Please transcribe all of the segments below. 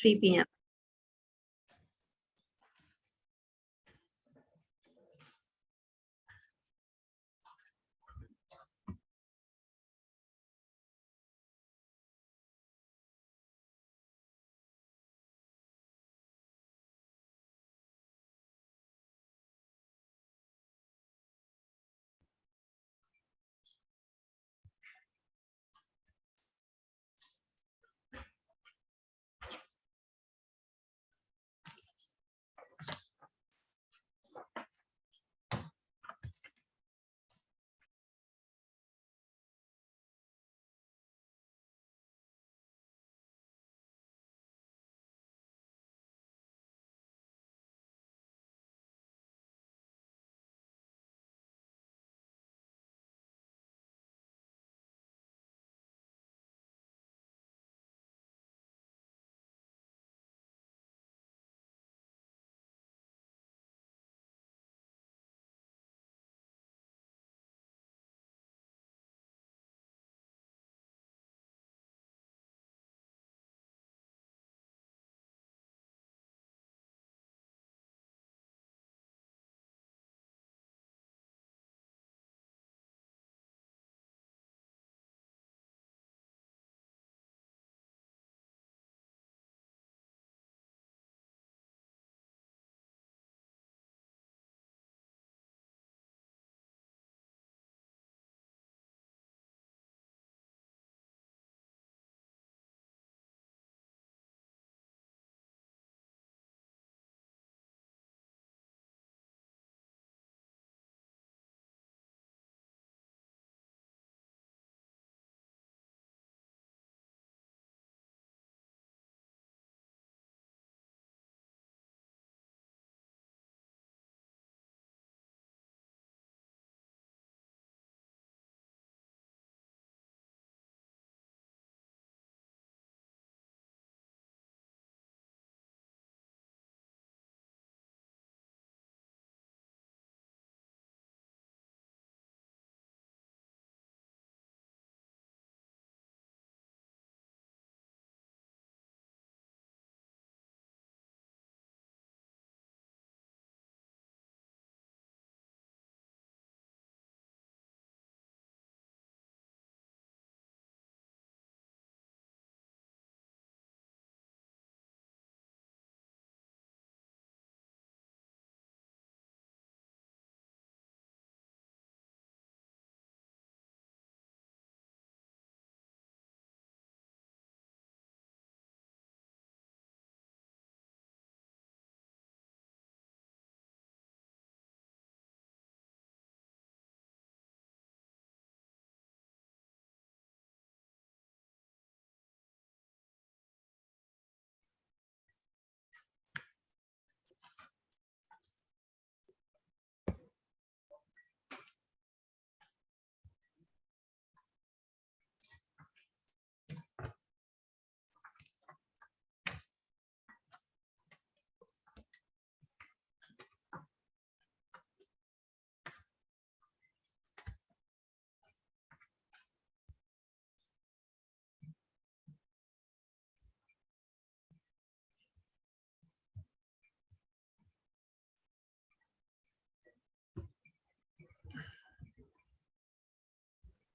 3 PM.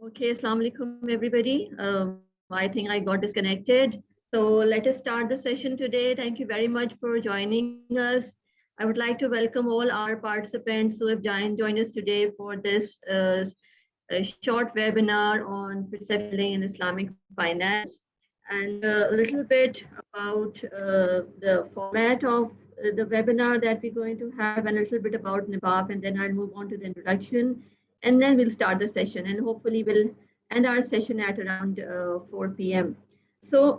Okay, Assalamu alaikum everybody. I think I got disconnected. So let us start the session today. Thank you very much for joining us. I would like to welcome all our participants who have joined us today for this a short webinar on perception in Islamic finance, and a little bit about the format of the webinar that we're going to have, and a little bit about NIBAF, and then I'll move on to the introduction, and then we'll start the session, and hopefully we'll end our session at around 4 p.m. So,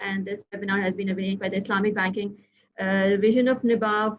and this webinar has been arranged by the Islamic Banking Division of NIBAF,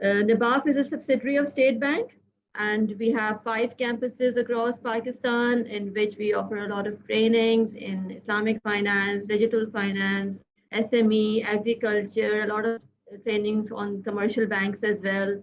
NIBAF is a subsidiary of State Bank, and we have 5 campuses across Pakistan in which we offer a lot of trainings in Islamic finance, digital finance, SME, agriculture, a lot of trainings on commercial banks as well.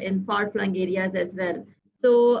in far-flung areas as well. So,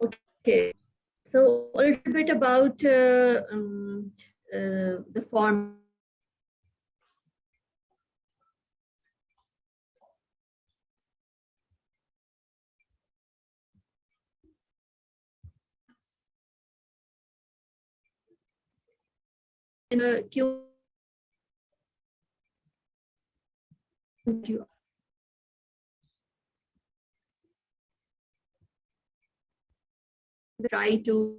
Okay, so a little bit about the form. In a Q try to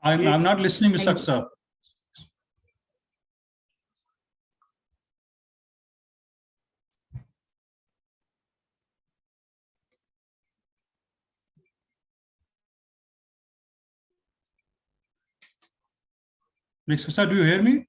I'm not listening, Ms. Aksa. Ms. Aksa, do you hear me?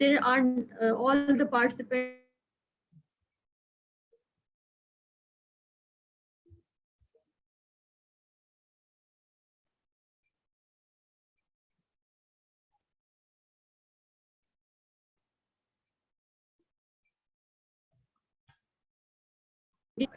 there are all the participants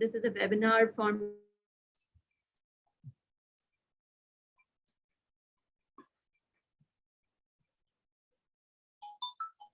this is a webinar form.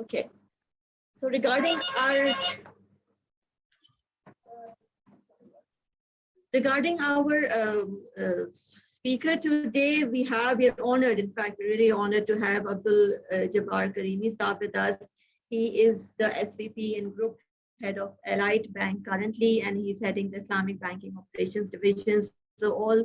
Okay. So regarding our speaker today, we are honored, in fact, we're really honored to have Abdul Jabbar Karimi Saab with us. He is the SVP and Group Head of Allied Bank currently, and he's heading the Islamic Banking Operations Divisions. So all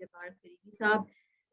Jabbar Karimi Saab.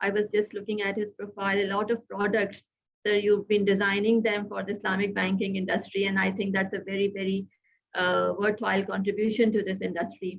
I was just looking at his profile, a lot of products. Sir, you've been designing them for the Islamic banking industry, and I think that's a very, very worthwhile contribution to this industry.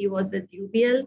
he was with UBL,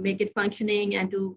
make it functioning and to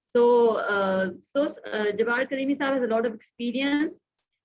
So Jabbar Karimi Saab has a lot of experience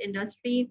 industry.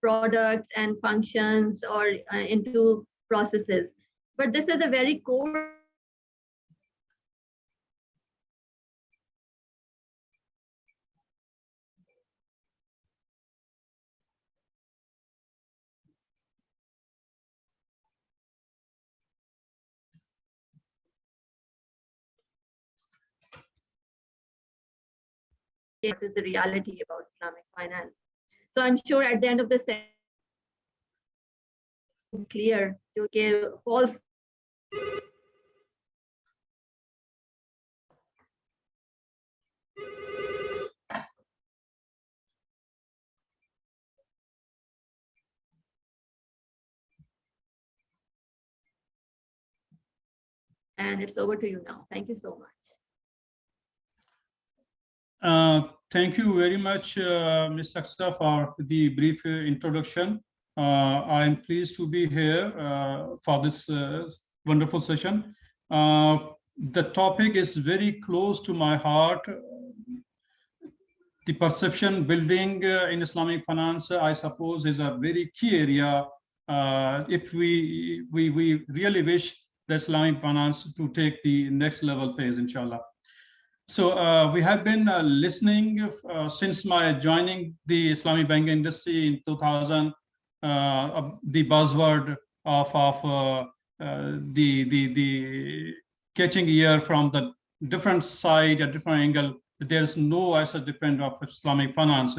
products and functions or into processes, but this is a very core what is the reality about Islamic finance. So I'm sure at the end of the session, it's clear, okay, false. And it's over to you now. Thank you so much. Thank you very much, Ms. Aksa, for the brief introduction. I am pleased to be here for this wonderful session. The topic is very close to my heart. The perception building in Islamic finance, I suppose, is a very key area if we really wish the Islamic finance to take the next level phase, inshallah. So we have been listening since my joining the Islamic banking industry in 2000, the buzzword of the catching ear from the different side, a different angle. There's no as a different of Islamic finance.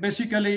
basically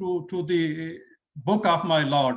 to the book of my Lord,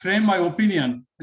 frame my opinion,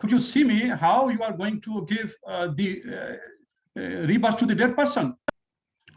could you see me how you are going to give the rebirth to the dead person.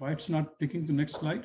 why it's not taking the next slide.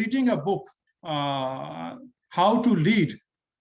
reading a book how to lead.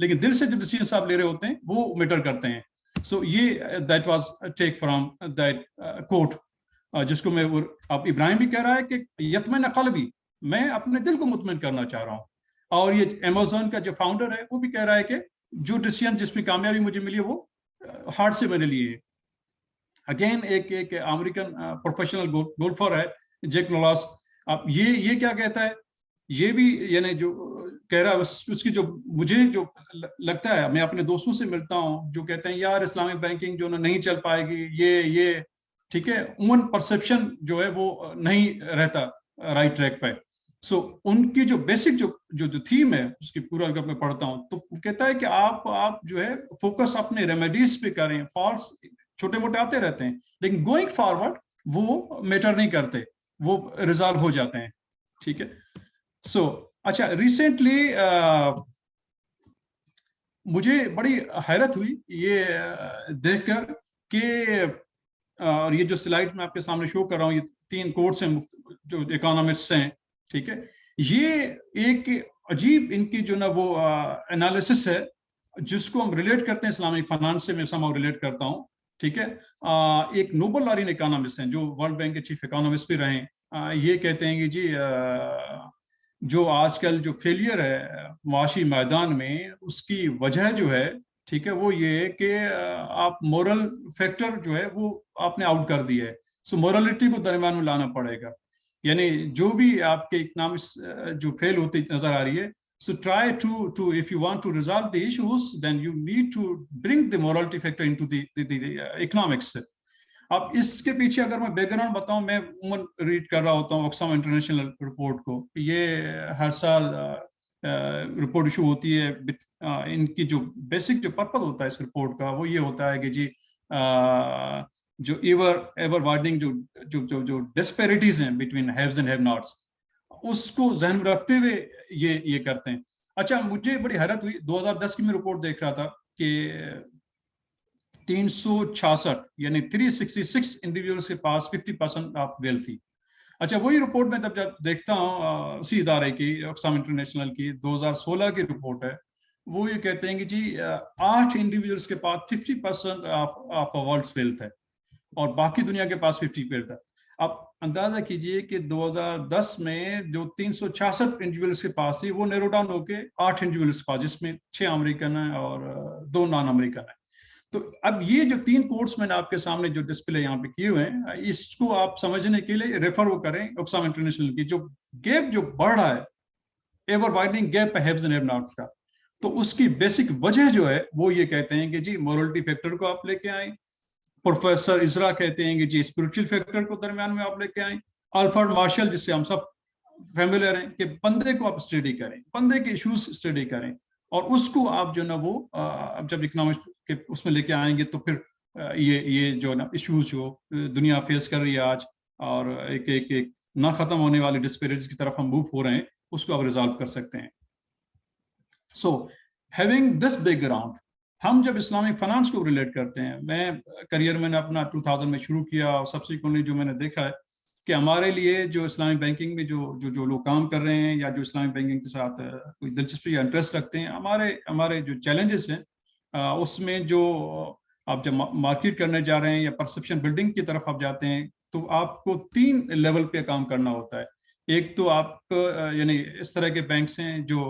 لیکن دل سے جو decision آپ لے رہے ہوتے ہیں وہ میٹر کرتے ہیں. سو یہ that was take from that quote, جس کو میں اب ابراہیم بھی کہہ رہا ہے کہ یطمئن قلبی, میں اپنے دل کو مطمئن کرنا چاہ رہا ہوں. اور یہ امیزون کا جو فاؤنڈر ہے وہ بھی کہہ رہا ہے کہ جو ڈیسیجن جس میں کامیابی مجھے ملی ہے وہ ہارٹ سے میں نے لیے. اگین ایک امریکن پروفیشنل گولفر ہے جیک نولاس, اب یہ کیا کہتا ہے, یہ بھی یعنی جو کہہ رہا ہے اس کی جو مجھے جو لگتا ہے, میں اپنے دوستوں سے ملتا ہوں جو کہتے ہیں یار اسلامک بینکنگ جو نہیں چل پائے گی, یہ ٹھیک ہے, عموماً پرسپشن جو ہے وہ نہیں رہتا رائٹ ٹریک پہ. سو ان کی جو بیسک جو تھیم ہے اس کی پورا اگر میں پڑھتا ہوں تو کہتا ہے کہ آپ جو ہے فوکس اپنے ریمیڈیز پہ کریں, فالس چھوٹے موٹے آتے رہتے ہیں لیکن گوئنگ فارورڈ وہ میٹر نہیں کرتے, وہ ریزالو ہو جاتے ہیں. ٹھیک ہے. سو اچھا, ریسنٹلی مجھے بڑی حیرت ہوئی یہ دیکھ کر کہ, اور یہ جو سلائڈ میں آپ کے سامنے شو کر رہا ہوں یہ 3 کوٹس ہیں جو اکانومسٹ ہیں. ٹھیک ہے, یہ ایک عجیب ان کی جو نا وہ انالیسس ہے جس کو ہم ریلیٹ کرتے ہیں اسلامک فائنانس سے, میں سمہاؤ ریلیٹ کرتا ہوں. ٹھیک ہے, ایک نوبل لارین اکانومسٹ ہیں جو ورلڈ بینک کے چیف اکانومسٹ بھی رہے ہیں. یہ کہتے ہیں کہ جی جو آج کل جو فیلئر ہے معاشی میدان میں اس کی وجہ جو ہے, ٹھیک ہے, وہ یہ ہے کہ آپ مورل فیکٹر جو ہے وہ آپ نے آؤٹ کر دی ہے. سو مورلٹی کو درمیان میں لانا پڑے گا, یعنی جو بھی آپ کے اکنامکس جو فیل ہوتی نظر آ رہی ہے. So try to if you want to resolve the issues, then you need to bring the morality factor into the economics. اب اس کے پیچھے اگر میں بیک گراؤنڈ بتاؤں, میں عموماً ریڈ کر رہا ہوتا ہوں آکسفام انٹرنیشنل رپورٹ کو. یہ ہر سال رپورٹ ایشو ہوتی ہے. ان کی جو بیسک جو پرپز ہوتا ہے اس رپورٹ کا وہ یہ ہوتا ہے کہ جی جو ایور وائڈنگ جو ڈسپیرٹیز ہیں between haves and have nots, اس کو ذہن میں رکھتے ہوئے یہ کرتے ہیں. اچھا, مجھے بڑی حیرت ہوئی 2010 کی میں رپورٹ دیکھ رہا تھا کہ 366 یعنی 366 انڈیویجولز کے پاس 50% آف ویلتھ تھی. اچھا, وہی رپورٹ میں جب دیکھتا ہوں اسی ادارے کی اقسام انٹرنیشنل کی 2016 کی رپورٹ ہے, وہ یہ کہتے ہیں کہ جی 8 انڈیویجولز کے پاس 50% آف ورلڈ's ویلتھ ہے اور باقی دنیا کے پاس 50% ہے. اب اندازہ کیجئے کہ 2010 میں جو 366 انڈیویجولز کے پاس تھی وہ نیرو ڈاؤن ہو کے 8 انڈیویجولز کے پاس, جس میں 6 امریکن ہیں اور 2 نان امریکن ہیں. تو اب یہ جو 3 کوٹس میں نے آپ کے سامنے جو ڈسپلے یہاں پہ کیے ہوئے ہیں, اس کو آپ سمجھنے کے لیے ریفر وہ کریں اقسام انٹرنیشنل کی. جو گیپ جو بڑھ رہا ہے, ایور وائڈنگ گیپ ہے ہیوز اینڈ ہیو ناٹس کا, تو اس کی بیسک وجہ جو ہے وہ یہ کہتے ہیں کہ جی مورلٹی فیکٹر کو آپ لے کے آئیں. پروفیسر ازرا کہتے ہیں کہ جی اسپرچل فیکٹر کو درمیان میں آپ لے کے آئیں. الفرڈ مارشل جس سے ہم سب فیملیئر ہیں کہ بندے کو آپ اسٹڈی کریں, بندے کے ایشوز اسٹڈی کریں, اور اس کو آپ جو نا وہ جب اکنامکس کے اس میں لے کے آئیں گے تو پھر یہ جو نا ایشوز جو دنیا فیس کر رہی ہے آج, اور ایک نہ ختم ہونے والی ڈسپیرٹیز کی طرف ہم موو ہو رہے ہیں, اس کو آپ ریزالو کر سکتے ہیں. So having this back ground, ہم جب اسلامک فائنانس کو ریلیٹ کرتے ہیں, میں کریئر میں نے اپنا 2000 میں شروع کیا, اور سبسیکوئنٹلی جو میں نے دیکھا ہے کہ ہمارے لیے جو اسلامک بینکنگ میں جو لوگ کام کر رہے ہیں یا جو اسلامک بینکنگ کے ساتھ کوئی دلچسپی یا انٹرسٹ رکھتے ہیں, ہمارے جو چیلنجز ہیں اس میں جو آپ جب مارکیٹ کرنے جا رہے ہیں یا پرسپشن بلڈنگ کی طرف آپ جاتے ہیں تو آپ کو 3 لیول پہ کام کرنا ہوتا ہے. ایک تو آپ یعنی اس طرح کے بینکس ہیں جو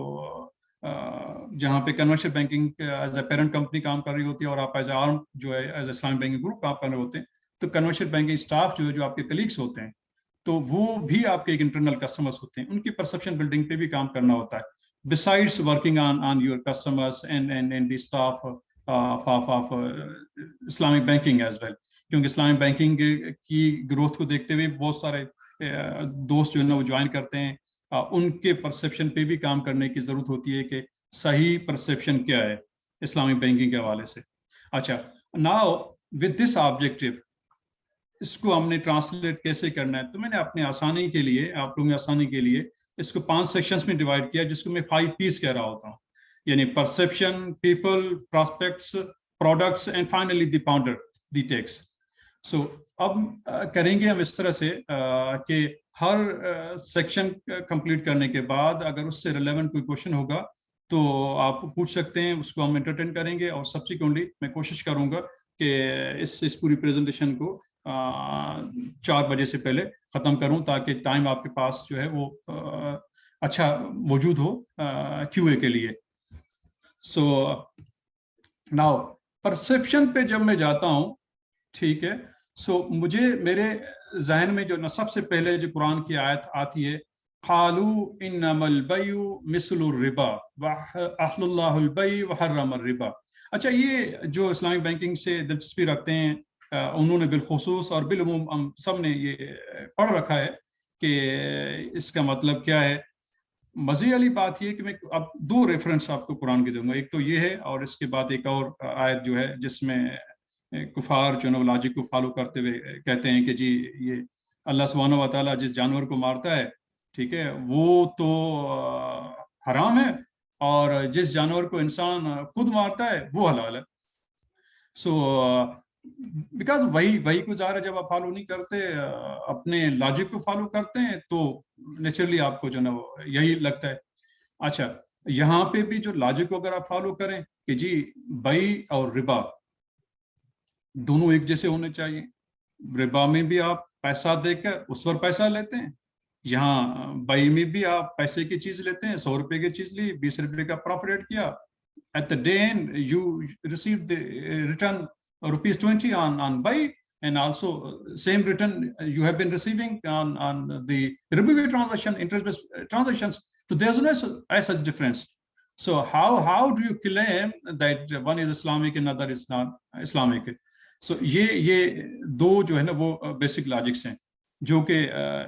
جہاں پہ conventional banking as a parent company کام کر رہی ہوتی ہے اور آپ ایز اے آرم جو ہے as a Islamic banking group کام کر رہے ہوتے ہیں, تو کنورشل بینکنگ اسٹاف جو ہے جو آپ کے کلیگس ہوتے ہیں تو وہ بھی آپ کے ایک انٹرنل کسٹمرس ہوتے ہیں, ان کی پرسپشن بلڈنگ پہ بھی کام کرنا ہوتا ہے, besides working on your customers and the staff of Islamic banking as well. کیونکہ اسلامک بینکنگ کی گروتھ کو دیکھتے ہوئے بہت سارے دوست جو ہے نا وہ جوائن کرتے ہیں, ان کے پرسپشن پہ بھی کام کرنے کی ضرورت ہوتی ہے کہ صحیح پرسپشن کیا ہے اسلامک بینکنگ کے حوالے سے. اچھا, ناؤ ود دس آبجیکٹو اس کو ہم نے ٹرانسلیٹ کیسے کرنا ہے, تو میں نے اپنے آسانی کے لیے, آپ لوگوں کی آسانی کے لیے اس کو 5 سیکشنز میں ڈیوائڈ کیا, جس کو میں 5 P's کہہ رہا ہوتا ہوں, یعنی perception, people, prospects, products and finally the founder, the tax. So اب کریں گے ہم اس طرح سے کہ ہر سیکشن کمپلیٹ کرنے کے بعد اگر اس سے ریلیونٹ کوئی کوشچن ہوگا تو آپ پوچھ سکتے ہیں, اس کو ہم انٹرٹین کریں گے, اور سبسیکوئنٹلی میں کوشش کروں گا کہ اس پوری پریزنٹیشن کو 4 بجے سے پہلے ختم کروں, تاکہ ٹائم آپ کے پاس جو ہے وہ اچھا موجود ہو کیو اے کے لیے. سو ناؤ پرسیپشن پہ جب میں جاتا ہوں, ٹھیک ہے, سو مجھے میرے ذہن میں جو سب سے پہلے جو قرآن کی آیت آتی ہے, قالوا انما البیع مثل الربا واحل اللہ البیع وحرم الربا. اچھا, یہ جو اسلامک بینکنگ سے دلچسپی رکھتے ہیں انہوں نے بالخصوص اور بالعموم ہم سب نے یہ پڑھ رکھا ہے کہ اس کا مطلب کیا ہے. مزے والی بات یہ کہ میں اب 2 ریفرنس آپ کو قرآن کی دوں گا, ایک تو یہ ہے, اور اس کے بعد ایک اور آیت جو ہے جس میں کفار جو ہے لاجک کو فالو کرتے ہوئے کہتے ہیں کہ جی یہ اللہ سبحانہ و تعالیٰ جس جانور کو مارتا ہے, ٹھیک ہے, وہ تو حرام ہے, اور جس جانور کو انسان خود مارتا ہے وہ حلال ہے. سو بیکاز وہی کو ظاہر ہے جب آپ فالو نہیں کرتے, اپنے لاجک کو فالو کرتے ہیں, تو نیچرلی آپ کو جو نا یہی لگتا ہے. اچھا, یہاں پہ بھی جو لاجک کو اگر آپ فالو کریں کہ جی بیع اور ربا دونوں ایک جیسے ہونے چاہیے, ربا میں بھی آپ پیسہ دے کر اس پر پیسہ لیتے ہیں, یہاں بیع میں بھی آپ پیسے کی چیز لیتے ہیں, 100 روپے کی چیز لی, 20 روپے کا پروفٹ ایڈ کیا, at the day end you receive the return ₹20 on buy, and also same return you have been receiving on the Ribawi transaction, interest-based transactions. So there's no such difference. So how do you claim that one is Islamic and another is not Islamic? So یہ 2 جو ہے نا وہ basic logics ہیں جو کہ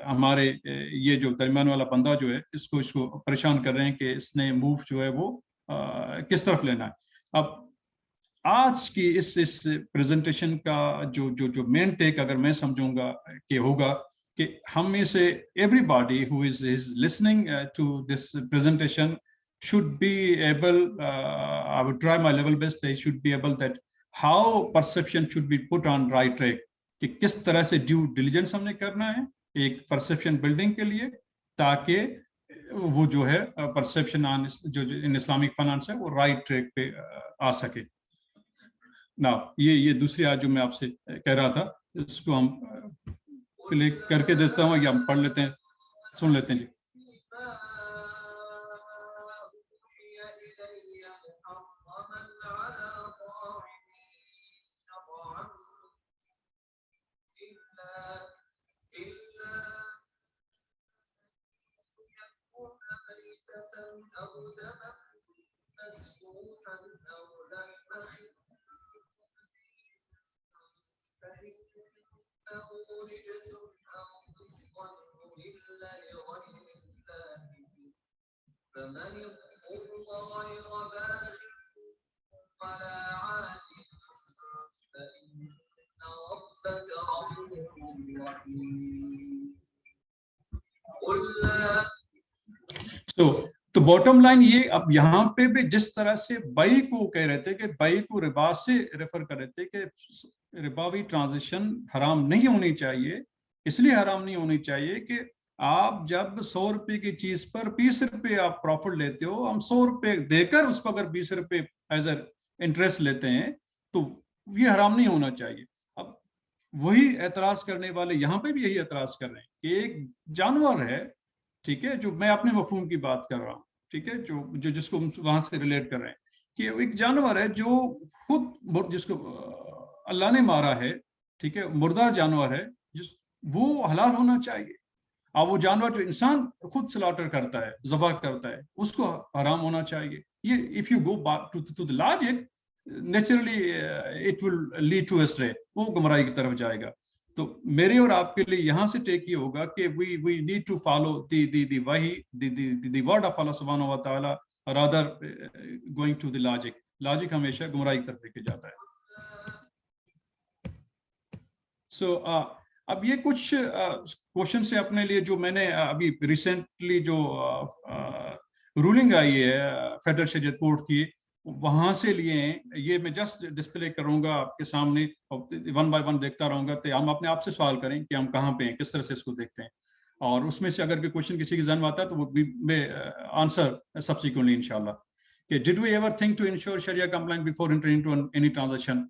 ہمارے یہ جو درمیان والا بندہ جو ہے اس کو پریشان کر رہے ہیں کہ اس نے موو جو ہے وہ کس طرف لینا ہے. اب آج کی اس پریزنٹیشن کا جو مین ٹیک اگر میں سمجھوں گا کہ ہوگا کہ ہم میں سے everybody who is listening to this presentation should be able, I would try my level best, they should be able that how perception should be put on right track, کہ کس طرح سے ڈیو ڈیلیجنس ہم نے کرنا ہے ایک perception building کے لیے, تاکہ وہ جو ہے پرسیپشن آن جو ان اسلامک فائنانس ہے وہ رائٹ ٹریک پہ آ سکے. نا یہ دوسری آیت جو میں آپ سے کہہ رہا تھا, اس کو ہم پلے کر کے دیتا ہوں یا ہم پڑھ لیتے ہیں, سن لیتے ہیں. جی تو باٹم لائن یہ, اب یہاں پہ بھی جس طرح سے بیع کو کہہ رہے تھے کہ بیع کو ربا سے ریفر کر رہے تھے کہ رباوی ٹرانزیکشن حرام نہیں ہونی چاہیے, اس لیے حرام نہیں ہونی چاہیے کہ آپ جب 100 روپے کی چیز پر 20 روپے آپ پروفٹ لیتے ہو, ہم 100 روپے دے کر اس کو اگر 20 روپے ایز اے انٹرسٹ لیتے ہیں تو یہ حرام نہیں ہونا چاہیے. اب وہی اعتراض کرنے والے یہاں پہ بھی یہی اعتراض کر رہے ہیں کہ ایک جانور ہے, ٹھیک ہے, جو میں اپنے مفہوم کی بات کر رہا ہوں, ٹھیک ہے, جو جس کو وہاں سے ریلیٹ کر رہے ہیں کہ ایک جانور ہے جو خود جس کو اللہ نے مارا ہے, ٹھیک ہے, مردار جانور ہے, وہ حلال ہونا چاہیے. اب وہ جانور جو انسان خود سلاٹر کرتا ہے, ذبح کرتا ہے, اس کو حرام ہونا چاہیے. یہ if you go back to the logic, naturally it will lead to astray, وہ گمراہی کی طرف جائے گا. تو میرے اور آپ کے لیے یہاں سے ٹیک یہ ہوگا کہ we need to follow the wahi, the word of Allah subhanahu wa ta'ala, rather going to the logic. Logic ہمیشہ گمراہی کی طرف لے کے جاتا ہے. So اب یہ کچھ کوشچن سے اپنے لیے جو میں نے ابھی ریسنٹلی جو رولنگ آئی ہے فیڈرل شریعت کورٹ کی, وہاں سے لیے ہیں. یہ میں جسٹ ڈسپلے کروں گا آپ کے سامنے, ون بائی ون دیکھتا رہوں گا, تو ہم اپنے آپ سے سوال کریں کہ ہم کہاں پہ ہیں, کس طرح سے اس کو دیکھتے ہیں, اور اس میں سے اگر کوئی کوشچن کسی کے ذہن میں آتا ہے تو وہ بھی میں آنسر سبسیکوئنٹلی انشاءاللہ. کہ did we ever think to ensure Sharia compliant before entering into any transaction.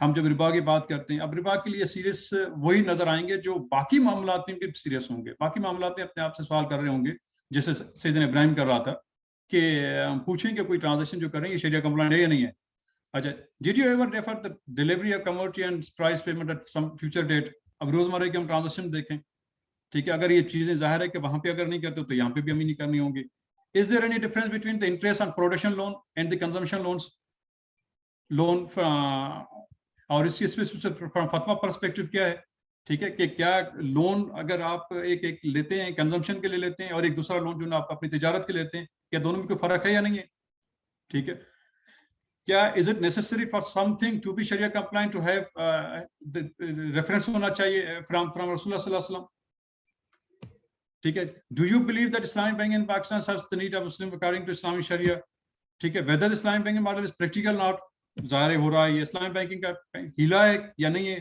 ہم جب ربا کی بات کرتے ہیں اب ربا کے لیے سیریس وہی نظر آئیں گے جو باقی معاملات میں بھی سیریس ہوں گے. باقی معاملات میں اپنے آپ سے سوال کر رہے ہوں گے جیسے سیدنا ابراہیم کر رہا تھا کہ ہم پوچھیں کہ کوئی ٹرانزیکشن جو کریں یہ شریعہ کمپلائنٹ ہے یا نہیں ہے. اچھا did you ever refer the delivery of commodity and price payment at some future date. اب روزمرہ کے ہم ٹرانزیکشن دیکھیں ٹھیک ہے اگر یہ چیزیں ظاہر ہے کہ وہاں پہ اگر نہیں کرتے تو یہاں پہ بھی ہمیں نہیں کرنی ہوں گی. Is there any difference between the interest on production loan and the consumption loan اور اس کی فتویٰ پرسپیکٹو کیا ہے ٹھیک ہے کہ کیا لون اگر آپ ایک لیتے ہیں کنزمپشن کے لیے لیتے ہیں اور ایک دوسرا لون جو آپ اپنی تجارت کے لیتے ہیں کیا دونوں میں کوئی فرق ہے یا نہیں ہے ٹھیک ہے. کیا is it necessary for something to be Shariah compliant to have reference ہونا چاہیے فرام رسول اللہ صلی اللہ علیہ وسلم ٹھیک ہے. Do you believe that Islamic banking in Pakistan service the need of Muslim according to Islamic Shariah ٹھیک ہے. Whether Islamic banking model is practical not ظاہر ہو رہا ہے یہ اسلامک بینکنگ کا ہیلا ہے یا نہیں ہے.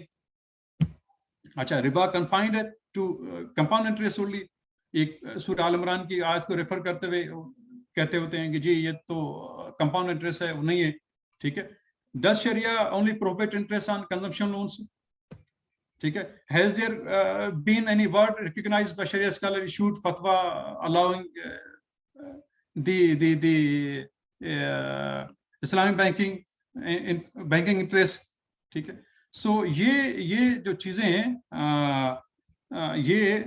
اچھا ربا کنفائنڈ ہے ٹو کمپاؤنڈ انٹرسٹ اونلی. ایک سورہ آل عمران کی آیت کو ریفر کرتے ہوئے کہتے ہوتے ہیں کہ جی یہ تو کمپاؤنڈ انٹرسٹ ہے وہ نہیں ہے ٹھیک ہے. Does Shariah only prohibit interest on consumption loans ٹھیک ہے. Has there been any word recognized by Shariah scholar issued فتوی allowing the Islamic banking interest ٹھیک ہے. سو یہ جو چیزیں ہیں یہ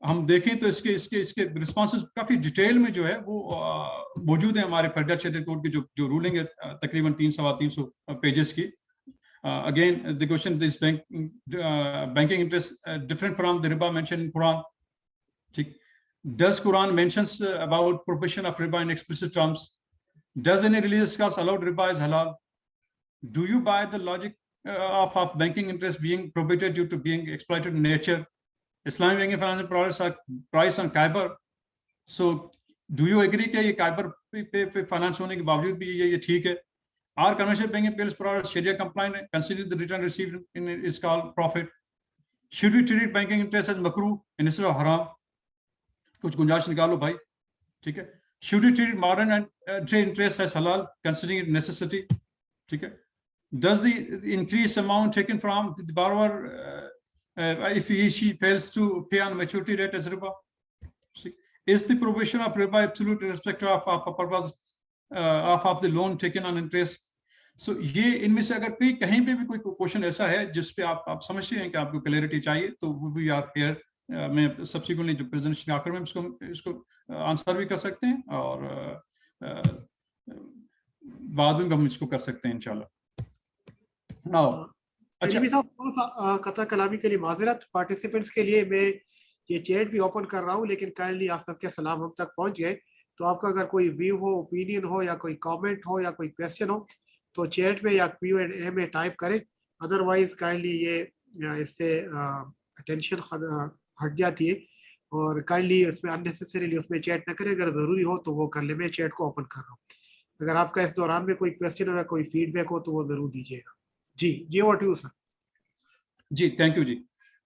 ہم دیکھیں تو اس کے رسپانسز کافی ڈیٹیل میں جو ہے وہ موجود ہیں ہمارے فیڈرل شریعت کورٹ کی جو رولنگ ہے تقریباً 300 پیجز کی. Again, the question is banking interest different from the riba mentioned in Quran. Does Quran mentions about prohibition of riba in explicit terms? Does any religious class allow riba as halal? Do you buy the logic of banking interest being prohibited due to being exploited in nature? Islamic banking financial products are priced on Kyber. So, do you agree کہ یہ Kyber پہ finance ہونے کے باوجود بھی یہ ٹھیک ہے؟ Our commercial banking bills products Sharia compliant and consider the return received in is called profit. Should we treat banking interest as makruh instead of haram? کچھ گنجائش نکالو بھائی ٹھیک ہے. Should we treat modern and trade interest as halal considering it necessity ٹھیک ہے. Does the increased amount taken from the borrower if she fails to pay on maturity rate as riba? Is the prohibition of riba absolute irrespective of a purpose of the loan taken on interest? So یہ ان میں سے اگر کوئی کہیں پہ بھی کوئی question ایسا ہے جس پہ آپ سمجھتے ہیں کہ آپ کو کلیئرٹی چاہیے تو وی آر ہیئر. میں سبسیکوئنٹلی جو پریزنٹیشن آخر میں اس کو آنسر بھی کر سکتے ہیں اور بعد میں ہم اس کو کر سکتے ہیں انشاءاللہ. قطع کلامی کے لیے معذرت. پارٹیسپینٹس کے لیے میں یہ چیٹ بھی اوپن کر رہا ہوں لیکن کائنڈلی آپ سب کے سلام ہم تک پہنچ گئے تو آپ کا اگر کوئی ویو ہو اوپینین ہو یا کوئی کامنٹ ہو یا کوئی کویسچن ہو تو چیٹ میں یا Q&A میں ٹائپ کریں. ادروائز کائنڈلی یہ اس سے اٹینشن ہٹ جاتی ہے اور کائنڈلی اس میں اننیسیسریلی اس میں چیٹ نہ کریں. اگر ضروری ہو تو وہ کر لیں. میں چیٹ کو اوپن کر رہا ہوں. اگر آپ کا اس دوران میں کوئی کویسچن ہو یا کوئی فیڈ بیک ہو تو وہ ضرور دیجیے گا. جی اوور ٹو یو سر. جی تھینک یو جی.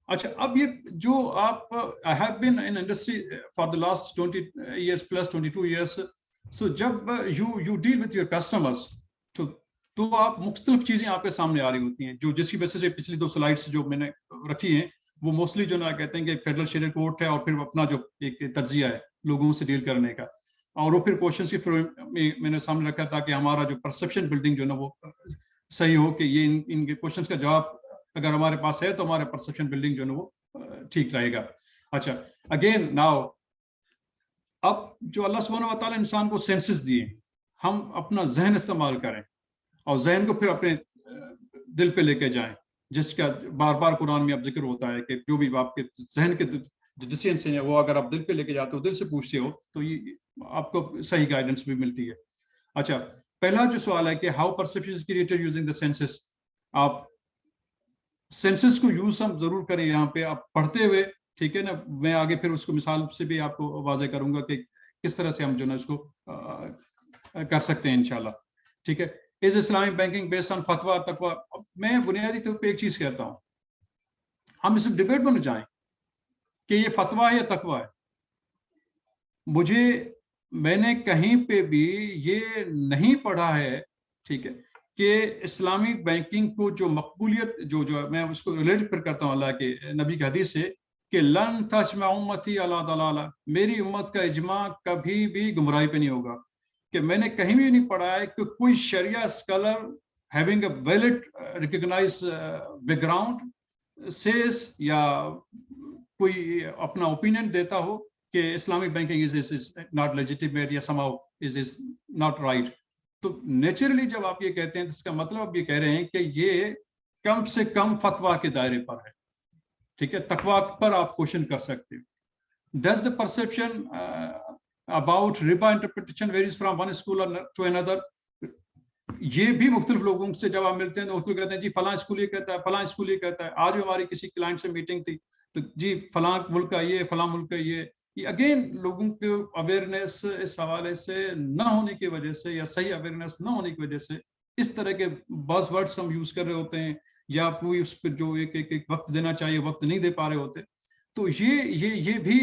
اچھا اب یہ جو آپ I have been in industry for the last 20 years plus 22 years. So جب you deal with your customers تو آپ مختلف چیزیں آپ کے سامنے آ رہی ہوتی ہیں جو جس کی وجہ سے پچھلی 2 سلائڈس جو میں نے رکھی ہیں وہ موسٹلی جو نا کہتے ہیں کہ فیڈرل شریعت کورٹ ہے اور پھر اپنا جو ایک تجزیہ ہے لوگوں سے ڈیل کرنے کا اور وہ پھر کوشچنس کی میں نے سامنے رکھا تھا کہ ہمارا جو پرسپشن بلڈنگ جو نا وہ صحیح ہو کہ یہ ان کے کوشچنس کا جواب اگر ہمارے پاس ہے تو ہمارا پرسپشن بلڈنگ جو ہے وہ ٹھیک رہے گا. اچھا اگین ناؤ اب جو اللہ سبحانہ و تعالیٰ انسان کو سینسز دیے ہم اپنا ذہن استعمال کریں اور ذہن کو پھر اپنے دل پہ لے کے جائیں جس کا بار بار قرآن میں اب ذکر ہوتا ہے کہ جو بھی آپ کے ذہن کے ڈیسیژنس ہیں وہ اگر آپ دل پہ لے کے جاتے ہو دل سے پوچھتے ہو تو یہ آپ کو صحیح گائیڈنس بھی ملتی ہے. اچھا پہلا جو سوال ہے کہ how perception is created using the senses. آپ سینسز کو یوز ہم ضرور کریں یہاں پہ آپ پڑھتے ہوئے ٹھیک ہے نا. میں آگے پھر اس کو مثال سے بھی آپ کو واضح کروں گا کہ کس طرح سے ہم جو نا اس کو کر سکتے ہیں انشاءاللہ ٹھیک ہے. Is Islamic banking based on fatwa or taqwa? میں بنیادی طور پہ ایک چیز کہتا ہوں ہم اس ڈبیٹ میں نہ جائیں کہ یہ فتوا ہے یا تقوی ہے. مجھے میں نے کہیں پہ بھی یہ نہیں پڑھا ہے, ٹھیک ہے, کہ اسلامک بینکنگ کو جو مقبولیت جو میں اس کو ریلیٹ پھر کرتا ہوں اللہ کے نبی کے حدیث سے کہ لن تجمع امتی علی ضلالہ, میری امت کا اجماع کبھی بھی گمراہی پہ نہیں ہوگا. کہ میں نے کہیں بھی نہیں پڑھا ہے کہ کوئی شریعہ scholar having a valid recognized background says یا کوئی اپنا اوپینین دیتا ہو کہ Islamic banking is not legitimate یا somehow is not right. تو نیچرلی جب آپ یہ کہتے ہیں اس کا مطلب آپ یہ کہہ رہے ہیں کہ یہ کم سے کم فتویٰ کے دائرے پر ہے, ٹھیک ہے, تقویٰ پر آپ کوشچن کر سکتے ہیں. Does the perception about riba interpretation varies from one school to another? یہ بھی مختلف لوگوں سے جب آپ ملتے ہیں تو مختلف کہتے ہیں جی فلاں اسکول یہ کہتا ہے, فلاں اسکول یہ کہتا ہے. آج بھی ہماری کسی کلائنٹ سے میٹنگ تھی تو جی فلاں ملک کا یہ, فلاں ملک کا یہ. اگین لوگوں کے اویئرنیس اس حوالے سے نہ ہونے کی وجہ سے یا صحیح اویئرنیس نہ ہونے کی وجہ سے اس طرح کے بز ورڈس ہم یوز کر رہے ہوتے ہیں یا کوئی اس پہ جو ایک وقت دینا چاہیے وقت نہیں دے پا رہے ہوتے. تو یہ بھی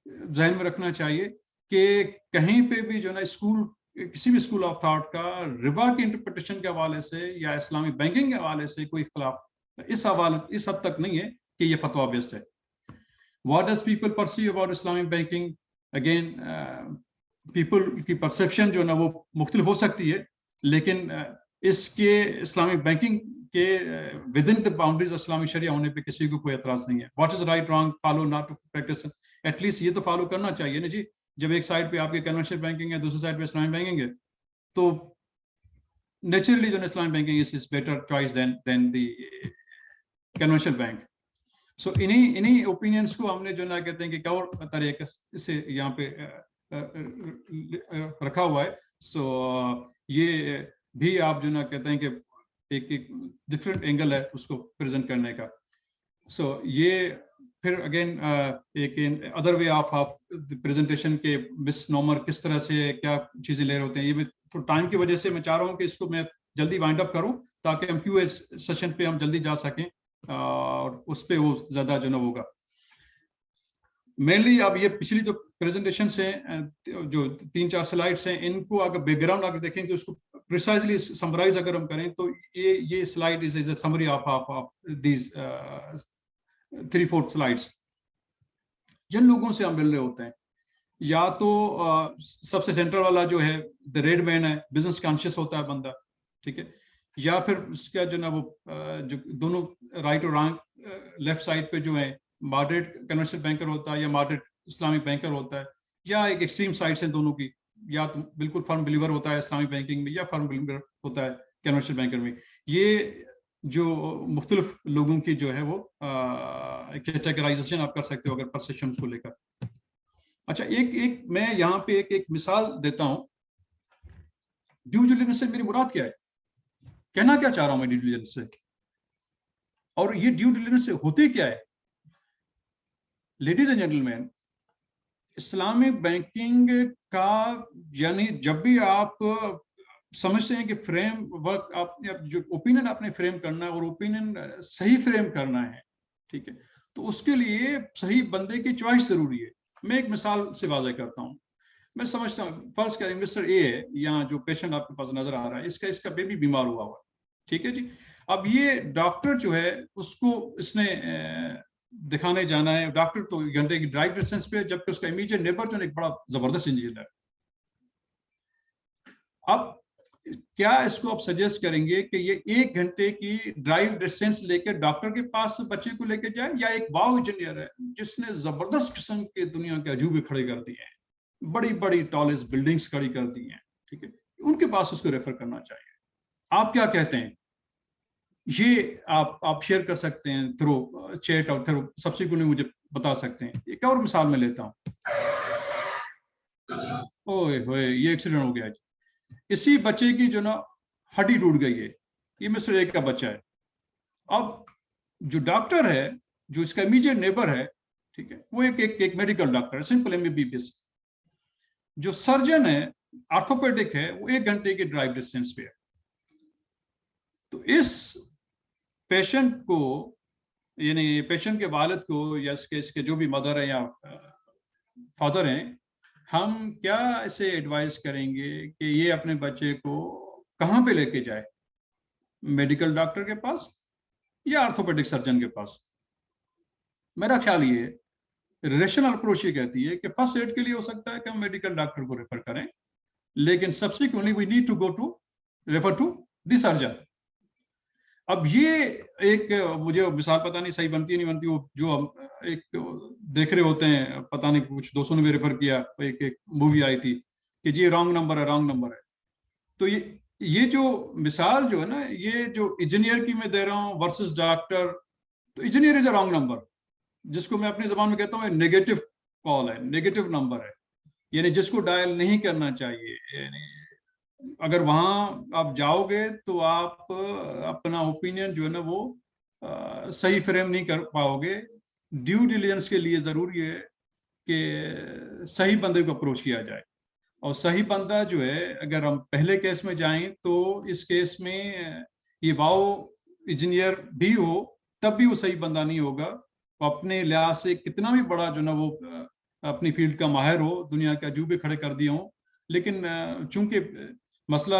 ذہن میں رکھنا چاہیے کہ کہیں پہ بھی جو ہے نا اسکول کسی بھی اسکول آف تھاٹ کا ربا کی انٹرپریٹیشن کے حوالے سے یا اسلامک بینکنگ کے حوالے سے کوئی اختلاف اس حد تک نہیں ہے کہ یہ فتویٰ بیسڈ ہے. What does people perceive about Islamic banking? Again, people کی perception جو ہے نا وہ مختلف ہو سکتی ہے, لیکن اس کے اسلامک بینکنگ کے within the boundaries of اسلامی شریعہ ہونے پہ کسی کو کوئی اعتراض نہیں ہے. What is right, wrong, follow, not to practice? At least یہ تو فالو کرنا چاہیے نا جی. جب ایک سائڈ پہ آپ کی کنونشنل بینکنگ ہے, دوسری سائڈ پہ اسلامک بینکنگ ہے, تو نیچرلی جو ہے Islamic banking is better choice than the conventional bank. سو انہی اوپینینس کو ہم نے جو نا کہتے ہیں کہ اور طریقے سے یہاں پہ رکھا ہوا ہے. سو یہ بھی آپ جو نا کہتے ہیں کہ ایک ڈفرینٹ اینگل ہے اس کو پریزنٹ کرنے کا. سو یہ پھر اگین ایک ادر وے آف پریزنٹیشن کے مس نومر کس طرح سے کیا چیزیں لے رہے ہوتے ہیں. یہ میں ٹائم کی وجہ سے میں چاہ رہا ہوں کہ اس کو میں جلدی وائنڈ اپ کروں تاکہ ہم کیو اے سیشن پہ ہم جلدی جا سکیں اور اس پہ وہ زیادہ جو نا ہوگا. مینلی اب یہ پچھلی جو پریزنٹیشنس ہیں جو 3-4 سلائڈس ہیں ان کو اگر بیک گراؤنڈ اگر دیکھیں تو اس کو پریسائزلی سمرائز اگر ہم کریں تو یہ slide is a summary of these 3-4 slides. جن لوگوں سے ہم مل رہے ہوتے ہیں یا تو سب سے سینٹر والا جو ہے دا ریڈ مین ہے, بزنس کانشیس ہوتا ہے بندہ, ٹھیک ہے, یا پھر اس کا جو نا وہ جو دونوں رائٹ اور رانگ لیفٹ سائڈ پہ جو ہے ماڈریٹ کنونشنل بینکر ہوتا ہے یا ماڈریٹ اسلامک بینکر ہوتا ہے, یا ایک ایکسٹریم سائڈس ہیں دونوں کی, یا تو بالکل فرم بلیور ہوتا ہے اسلامک بینکنگ میں یا فرم بلیور ہوتا ہے کنونشنل بینکر میں. یہ جو مختلف لوگوں کی جو ہے وہ کیٹیگرائزیشن آپ کر سکتے ہو اگر پرسیپشن کو لے کر. اچھا ایک میں یہاں پہ ایک مثال دیتا ہوں. ڈیو ڈیلیجنس سے میری مراد کیا ہے, کہنا کیا چاہ رہا ہوں میں ڈیو ڈیلیجنس سے, اور یہ ڈیو ڈیلیجنس سے ہوتی کیا ہے. Ladies and gentlemen, Islamic banking کا یعنی جب بھی آپ سمجھتے ہیں کہ فریم ورک آپ جو اوپینین آپ نے فریم کرنا ہے اور اوپینین صحیح فریم کرنا ہے, ٹھیک ہے, تو اس کے لیے صحیح بندے کی چوائس ضروری ہے. میں ایک مثال سے واضح کرتا ہوں. میں سمجھتا ہوں فرض کریں مسٹر اے ہے, یہاں جو پیشنٹ آپ کے پاس نظر آ رہا ہے اس کا بیبی بیمار ہوا ہوا ہے, ٹھیک ہے جی. اب یہ ڈاکٹر جو ہے اس کو اس نے دکھانے جانا ہے. ڈاکٹر تو گھنٹے کی ڈرائیو ڈسٹینس پہ, جبکہ اس کا امیڈیٹ نیبر جو ایک بڑا زبردست انجینئر ہے. اب کیا اس کو آپ سجیسٹ کریں گے کہ یہ 1 گھنٹے کی ڈرائیو ڈسٹینس لے کے ڈاکٹر کے پاس بچے کو لے کے جائے, یا ایک واو انجینئر ہے جس نے زبردست قسم کے دنیا کے عجوبے کھڑے کر دیے ہیں, بڑی بڑی ٹالسٹ بلڈنگز کھڑی کر دی ہیں, ٹھیک ہے, ان کے پاس اس کو ریفر کرنا چاہیے. آپ کیا کہتے ہیں؟ یہ آپ شیئر کر سکتے ہیں تھرو چیٹ اور تھرو سبسیکوئنٹلی مجھے بتا سکتے ہیں. ایک اور مثال میں لیتا ہوں. اوئے ہوئے یہ ایکسیڈنٹ ہو گیا جی, اسی بچے کی جو نا ہڈی ٹوٹ گئی ہے. یہ مسٹر ایک کا بچہ ہے. اب جو ڈاکٹر ہے جو اس کا امیڈیٹ نیبر ہے, ٹھیک ہے, وہ ایک میڈیکل ڈاکٹر ہے, سمپل MBBS. جو سرجن ہے آرتھوپیڈک ہے وہ 1 گھنٹے کی ڈرائیو ڈسٹینس پہ ہے. تو اس پیشنٹ کو یعنی پیشنٹ کے والد کو یا اس کے جو بھی مدر ہے یا فادر ہیں, ہم کیا اسے ایڈوائز کریں گے کہ یہ اپنے بچے کو کہاں پہ لے کے جائے, میڈیکل ڈاکٹر کے پاس یا آرتھوپیڈک سرجن کے پاس؟ میرا خیال یہ ریشنل اپروچ یہ کہتی ہے کہ فرسٹ ایڈ کے لیے ہو سکتا ہے کہ ہم میڈیکل ڈاکٹر کو ریفر کریں, لیکن subsequently we need to go to refer to the surgeon. اب یہ ایک مجھے مثال پتہ نہیں صحیح بنتی ہے نہیں بنتی, وہ جو ایک دیکھ رہے ہوتے ہیں, پتہ نہیں کچھ دوستوں نے بھی ریفر کیا, ایک مووی آئی تھی کہ جی رانگ نمبر ہے, رانگ نمبر ہے. تو یہ جو مثال جو ہے نا, یہ جو انجینئر کی میں دے رہا ہوں ورسز ڈاکٹر, تو engineer is a wrong number, جس کو میں اپنی زبان میں کہتا ہوں نیگیٹو کال ہے, نیگیٹو نمبر ہے, یعنی جس کو ڈائل نہیں کرنا چاہیے. یعنی اگر وہاں آپ جاؤ گے تو آپ اپنا اوپینین جو ہے نا وہ صحیح فریم نہیں کر پاؤ گے. ڈیو ڈیلیجنس کے لیے ضروری ہے کہ صحیح بندے کو اپروچ کیا جائے, اور صحیح بندہ جو ہے, اگر ہم پہلے کیس میں جائیں تو اس کیس میں یہ واؤ انجینئر بھی ہو تب بھی وہ صحیح بندہ نہیں ہوگا. وہ اپنے لحاظ سے کتنا بھی بڑا جو نا وہ اپنی فیلڈ کا ماہر ہو, دنیا کے عجوبے کھڑے کر دیے ہوں, لیکن چونکہ مسئلہ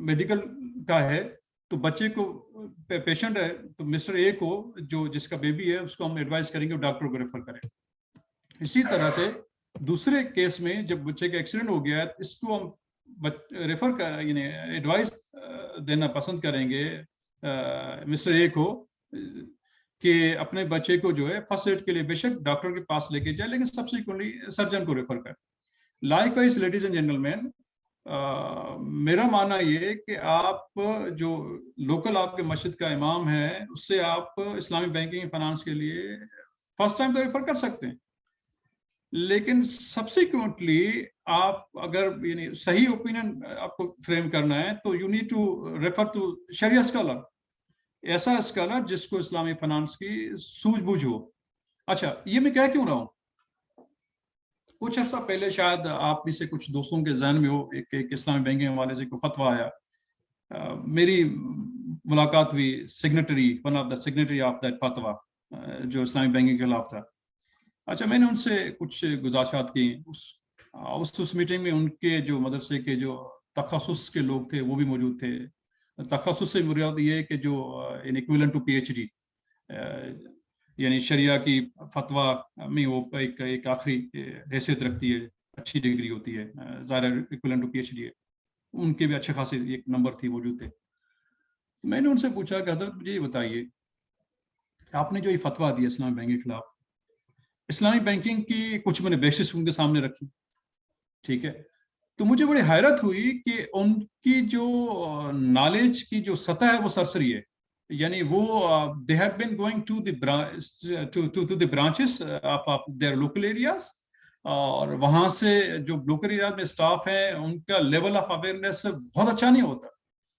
میڈیکل کا ہے تو بچے کو پیشنٹ ہے تو مسٹر اے کو جو جس کا بیبی ہے اس کو ہم ایڈوائز کریں گے ڈاکٹر کو ریفر کریں. اسی طرح سے دوسرے کیس میں جب بچے کا ایکسیڈنٹ ہو گیا ہے اس کو ہم ریفر کر یعنی ایڈوائز دینا پسند کریں گے مسٹر اے کو کہ اپنے بچے کو جو ہے فرسٹ ایڈ کے لیے بے شک ڈاکٹر کے پاس لے کے جائے, لیکن سبسیکوئنٹلی سرجن کو ریفر کریں. Likewise ladies and gentlemen, میرا ماننا یہ کہ آپ جو لوکل آپ کے مسجد کا امام ہے اس سے آپ اسلامی بینکنگ فائنانس کے لیے فرسٹ ٹائم تو ریفر کر سکتے ہیں, لیکن سبسیکوئنٹلی آپ اگر یعنی صحیح اوپینین آپ کو فریم کرنا ہے تو you need to refer to Shariah scholar, ایسا اسکالر جس کو اسلامی فائنانس کی سوجھ بوجھ ہو. اچھا, یہ میں کہہ کیوں رہا ہوں, کچھ عرصہ پہلے شاید آپ میں سے کچھ دوستوں کے ذہن میں ہو ایک اسلامی بینکنگ حوالے سے کوئی فتویٰ آیا. میری ملاقات ہوئی signatory one of the signatory of that فتویٰ جو اسلامی بینکنگ کے خلاف تھا. اچھا, میں نے ان سے کچھ گزارشات کی. اس میٹنگ میں ان کے جو مدرسے کے جو تخصص کے لوگ تھے وہ بھی موجود تھے. تخصص سے مراد یہ ہے کہ جو equivalent to P H D, یعنی شریعہ کی فتویٰ میں وہ ایک آخری حیثیت رکھتی ہے, اچھی ڈگری ہوتی ہے, ظاہر equivalent to P H D ہے. ان کے بھی اچھے خاصے ایک نمبر تھی موجود تھے. میں نے ان سے پوچھا کہ حضرت مجھے یہ بتائیے آپ نے جو یہ فتویٰ دیا اسلامی بینکنگ کے خلاف, اسلامی بینکنگ کی کچھ میں نے بیسس ان کے سامنے رکھی, ٹھیک ہے, تو مجھے بڑی حیرت ہوئی کہ ان کی جو نالج کی جو سطح ہے وہ سرسری ہے. یعنی وہ they have been going to the branches of their local areas, اور وہاں سے جو لوکل ایریا میں اسٹاف ہے ان کا لیول آف اویئرنیس بہت اچھا نہیں ہوتا,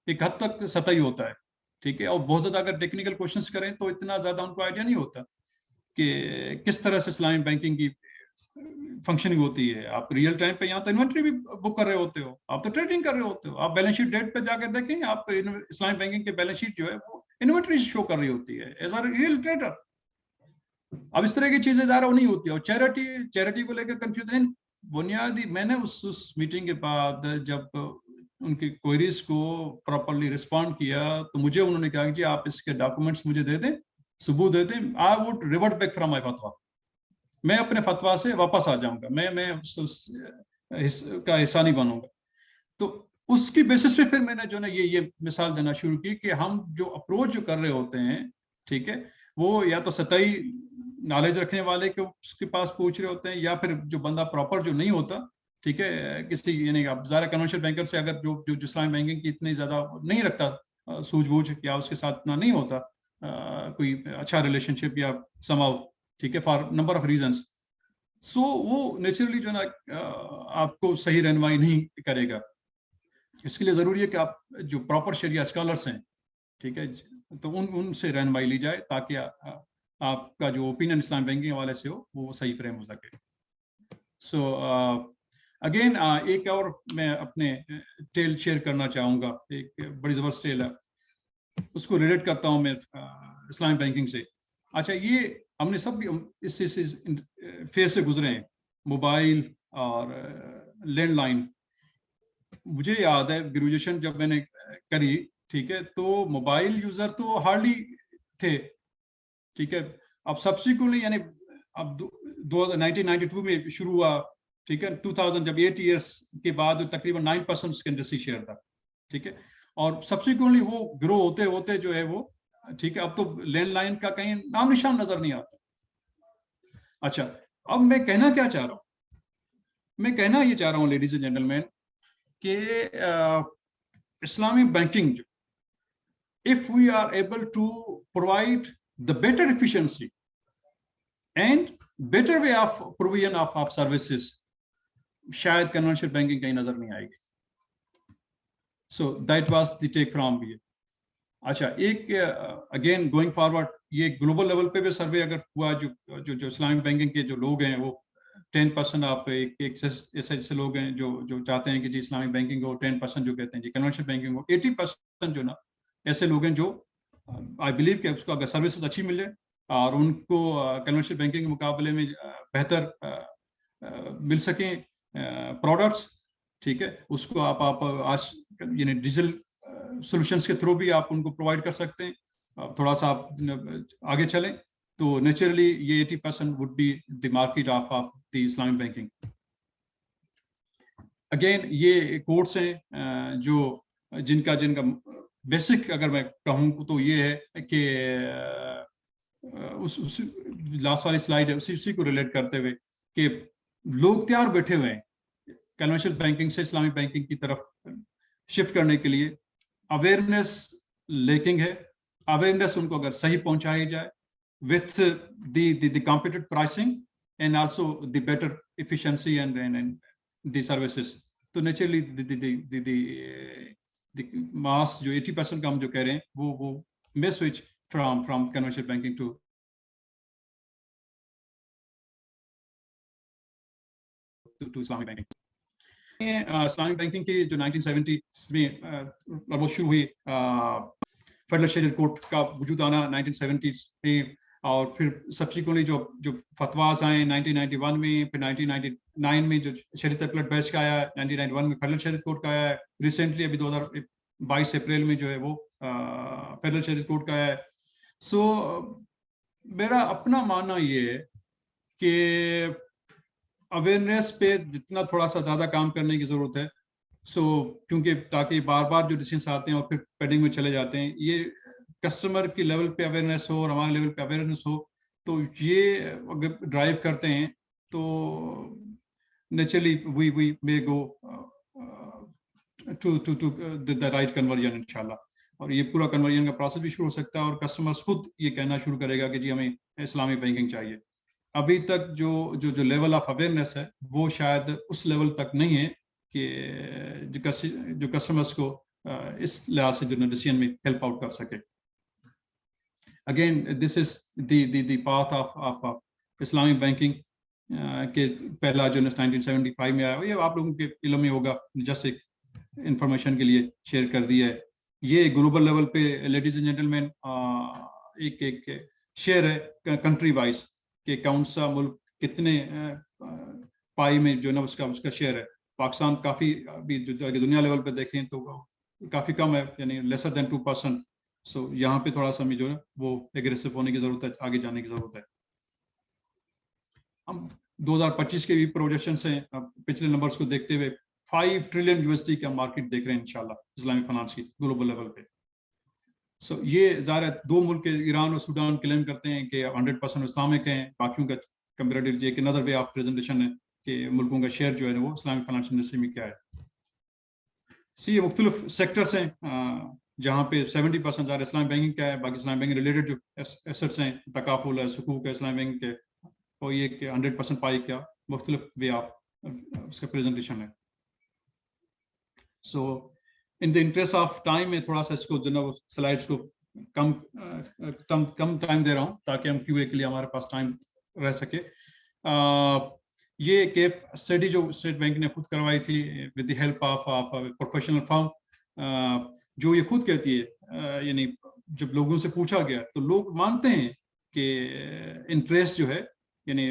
ایک حد تک سطحی ہوتا ہے, ٹھیک ہے, اور بہت زیادہ اگر ٹیکنیکل کوشچنس کریں تو اتنا زیادہ ان کو آئیڈیا نہیں ہوتا کہ کس طرح سے اسلامی بینکنگ کی فنکشننگ ہوتی ہے. آپ ریئل ٹائم پہ یہاں تو انوینٹری بھی بک کر رہے ہوتے ہو, آپ تو ٹریڈنگ کر رہے ہوتے ہو, آپ بیلنس شیٹ ڈیٹ پہ جا کے دیکھیں آپ اسلامی بینکنگ کے بیلنس شیٹ جو ہے وہ انوینٹری شو کر رہی ہوتی ہے ایز اے ریئل ٹریڈر. اب اس طرح کی چیزیں ظاہر نہیں ہوتی. اور چیریٹی کو لے کے کنفیوژن بنیادی, میں نے اس میٹنگ کے بعد جب ان کی کوئریز کو پراپرلی رسپونڈ کیا تو مجھے انہوں نے کہا کہ جی آپ اس کے ڈاکومنٹس مجھے دے دیں, ثبوت دے دیں, I would revert back from my فتویٰ, میں اپنے فتویٰ سے واپس آ جاؤں گا, میں اس کا حصہ نہیں بنوں گا. تو اس کی بیسس پہ پھر میں نے جو نا یہ مثال دینا شروع کی کہ ہم جو اپروچ جو کر رہے ہوتے ہیں, ٹھیک ہے, وہ یا تو سطحی نالج رکھنے والے کے اس کے پاس پوچھ رہے ہوتے ہیں, یا پھر جو بندہ پراپر جو نہیں ہوتا, ٹھیک ہے, کسی یعنی آپ ظاہر کنونشنل بینکر سے اگر جو اسلامی بینکنگ کی اتنی زیادہ نہیں رکھتا سوجھ بوجھ, یا اس کے ساتھ اتنا نہیں ہوتا کوئی اچھا ریلیشن شپ یا سماؤ, ٹھیک ہے, فار نمبر آف ریزنس, سو وہ نیچرلی جو نا آپ کو صحیح رہنمائی نہیں کرے گا. اس کے لیے ضروری ہے کہ آپ جو پراپر شریعہ اسکالرس ہیں, ٹھیک ہے, تو ان سے رہنمائی لی جائے تاکہ آپ کا جو اوپینین اسلام بینکنگ حوالے سے ہو وہ صحیح فریم ہو سکے. سو اگین ایک اور میں اپنے ٹیل شیئر کرنا چاہوں گا, ایک بڑی زبردست ٹیل ہے, اس کو ریلیٹ کرتا ہوں میں اسلامی بینکنگ سے. اچھا, یہ ہم نے سب اس فیز سے گزرے ہیں, موبائل اور لینڈ لائن. مجھے یاد ہے گریجویشن جب میں نے کری, ٹھیک ہے, تو موبائل یوزر تو ہارڈلی تھے, ٹھیک ہے. اب سبسیکوئنٹلی یعنی اب 1992 میں شروع ہوا, ٹھیک ہے, 2000 جب 8 ایئرس کے بعد تقریباً 9% اس کے انڈسٹری شیئر تھا, ٹھیک ہے, اور سبسیکوئنٹلی وہ گرو ہوتے ہوتے جو ہے وہ, ٹھیک ہے, اب تو لینڈ لائن کا کہیں نام نشان نظر نہیں آتا. اچھا, اب میں کہنا کیا چاہ رہا ہوں, میں کہنا یہ چاہ رہا ہوں لیڈیز اینڈ جینٹل مین کہ Islamic banking, if we are able to provide the better efficiency and better way of provision of services, شاید کنونشنل بینکنگ کہیں نظر نہیں آئے گی. So that was the take from me. اچھا, ایک اگین گوئنگ فارورڈ, یہ گلوبل لیول پہ بھی سروے اگر ہوا, جو اسلامک بینکنگ کے جو لوگ ہیں وہ 10% آپ ایک ایسے لوگ ہیں جو چاہتے ہیں کہ جی اسلامک بینکنگ ہو, 10% جو کہتے ہیں جی کنونشنل بینکنگ ہو, 80% جو نا ایسے لوگ ہیں جو آئی بلیو کہ اس کو اگر سروسز اچھی ملے اور ان کو کنونشنل بینکنگ کے مقابلے میں بہتر مل سکیں پروڈکٹس, ٹھیک ہے, اس کو آپ آج یعنی ڈیجیٹل سولوشنس کے تھرو بھی آپ ان کو پرووائڈ کر سکتے ہیں. تھوڑا سا آپ آگے چلیں تو نیچرلی یہ 80% would be the market of the Islamic banking. Again یہ کورس ہیں جو جن کا بیسک اگر میں کہوں تو یہ ہے کہ اس لاسٹ والی سلائیڈ ہے اسی کو ریلیٹ کرتے ہوئے کہ لوگ تیار بیٹھے ہوئے ہیں کنونشنل بینکنگ سے اسلامک بینکنگ کی طرف شفٹ کرنے کے لیے. اویئرنیس لیکنگ ہے, اویئرنیس ان کو اگر صحیح پہنچائی جائے with the competitive pricing and also the better efficiency and the services, تو naturally the mass جو 80% کا ہم جو کہہ رہے ہیں وہ may switch from conventional banking to Islamic banking. Islamic banking کی جو 1970 میں شروع ہوئی, فیڈرل شریعت کورٹ کا وجود آنا 1970 میں, اور پھر سبسیکوئنٹلی جو فتواز آئے 1991 میں, پھر 1999 میں جو شریعت اپیلیٹ بیچ کا آیا, 1991 میں فیڈرل شریعت کورٹ کا آیا ہے, ریسنٹلی ابھی 2022 اپریل میں جو ہے وہ فیڈرل شریعت کورٹ کا آیا ہے. سو میرا اپنا ماننا یہ ہے کہ اویئرنیس پہ جتنا تھوڑا سا زیادہ کام کرنے کی ضرورت ہے, سو کیونکہ تاکہ بار بار جو ڈیسیژنس آتے ہیں اور پھر پیڈنگ میں چلے جاتے ہیں, یہ کسٹمر کی لیول پہ اویئرنیس ہو اور ہمارے لیول پہ اویئرنیس ہو, تو یہ اگر ڈرائیو کرتے ہیں تو naturally we may go to the right conversion انشاءاللہ. اور یہ پورا کنورژن کا پروسیس بھی شروع ہو سکتا ہے اور کسٹمرز خود یہ کہنا شروع کرے گا کہ جی ہمیں اسلامک بینکنگ چاہیے. ابھی تک جو لیول آف اویئرنیس ہے وہ شاید اس لیول تک نہیں ہے کہ جو کسٹمرز کو اس لحاظ سے جو ڈیسیژن میں ہیلپ آؤٹ کر سکے. Again this is the path of Islamic banking کہ پہلا جو 1975 میں آیا, یہ آپ لوگوں کے علم میں ہوگا, جسٹ ایک انفارمیشن کے لیے شیئر کر دیا ہے. یہ گلوبل لیول پہ لیڈیز اینڈ جینٹل مین ایک شیئر ہے کنٹری وائز کہ کون سا ملک کتنے پائی میں جو ہے نا اس کا شیئر ہے. پاکستان کافی ابھی دنیا لیول پہ دیکھیں تو کافی کم ہے, یعنی لیسر دین 2%. سو یہاں پہ تھوڑا سا ہمیں جو ہے وہ ایگریسو ہونے کی ضرورت ہے, آگے جانے کی ضرورت ہے. ہم 2025 کے بھی پروجیکشنس ہیں, پچھلے نمبرز کو دیکھتے ہوئے $5 ٹریلین کا مارکیٹ دیکھ رہے ہیں انشاءاللہ اسلامک فائنانس کی گلوبل لیول پہ. سو یہ ظاہر ہے دو ملک ایران اور سوڈان کلیم کرتے ہیں کہ 100% اسلامک ہیں, باقیوں کا کمپیریٹیولی ایک another way آف پریزنٹیشن ہے کہ ملکوں کا شیئر جو ہے وہ اسلامک فائنانس انڈسٹری میں کیا ہے. یہ مختلف سیکٹرس ہیں جہاں پہ 70% ظاہر اسلامک بینکنگ کا ہے, باقی اسلامک بینکنگ ریلیٹڈ جو ایسٹس ہیں, تکافل ہے, سکوک ہے اسلامک بینکنگ کے, اور یہ کہ 100% پائی کیا مختلف وے آف اس کا پریزنٹیشن ہے. سو ان دا انٹرسٹ آف ٹائم میں تھوڑا سا اس کو جو نا سلائڈس کو کم ٹائم دے رہا ہوں تاکہ ہم کیو اے کے لیے ہمارے پاس ٹائم رہ سکے. یہ کیپ اسٹڈی جو اسٹیٹ بینک نے خود کروائی تھی with the help of professional firm, جو یہ خود کہتی ہے, یعنی جب لوگوں سے پوچھا گیا تو لوگ مانتے ہیں کہ انٹرسٹ جو ہے یعنی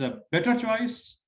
a better choice,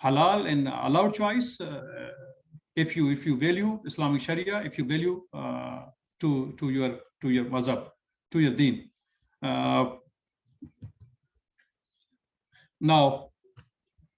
halal and allowed choice, if you value Islamic Sharia, if you value to your mazhab, to your deen. Now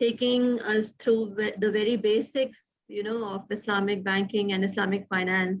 taking us through the very basics, of Islamic banking and Islamic finance.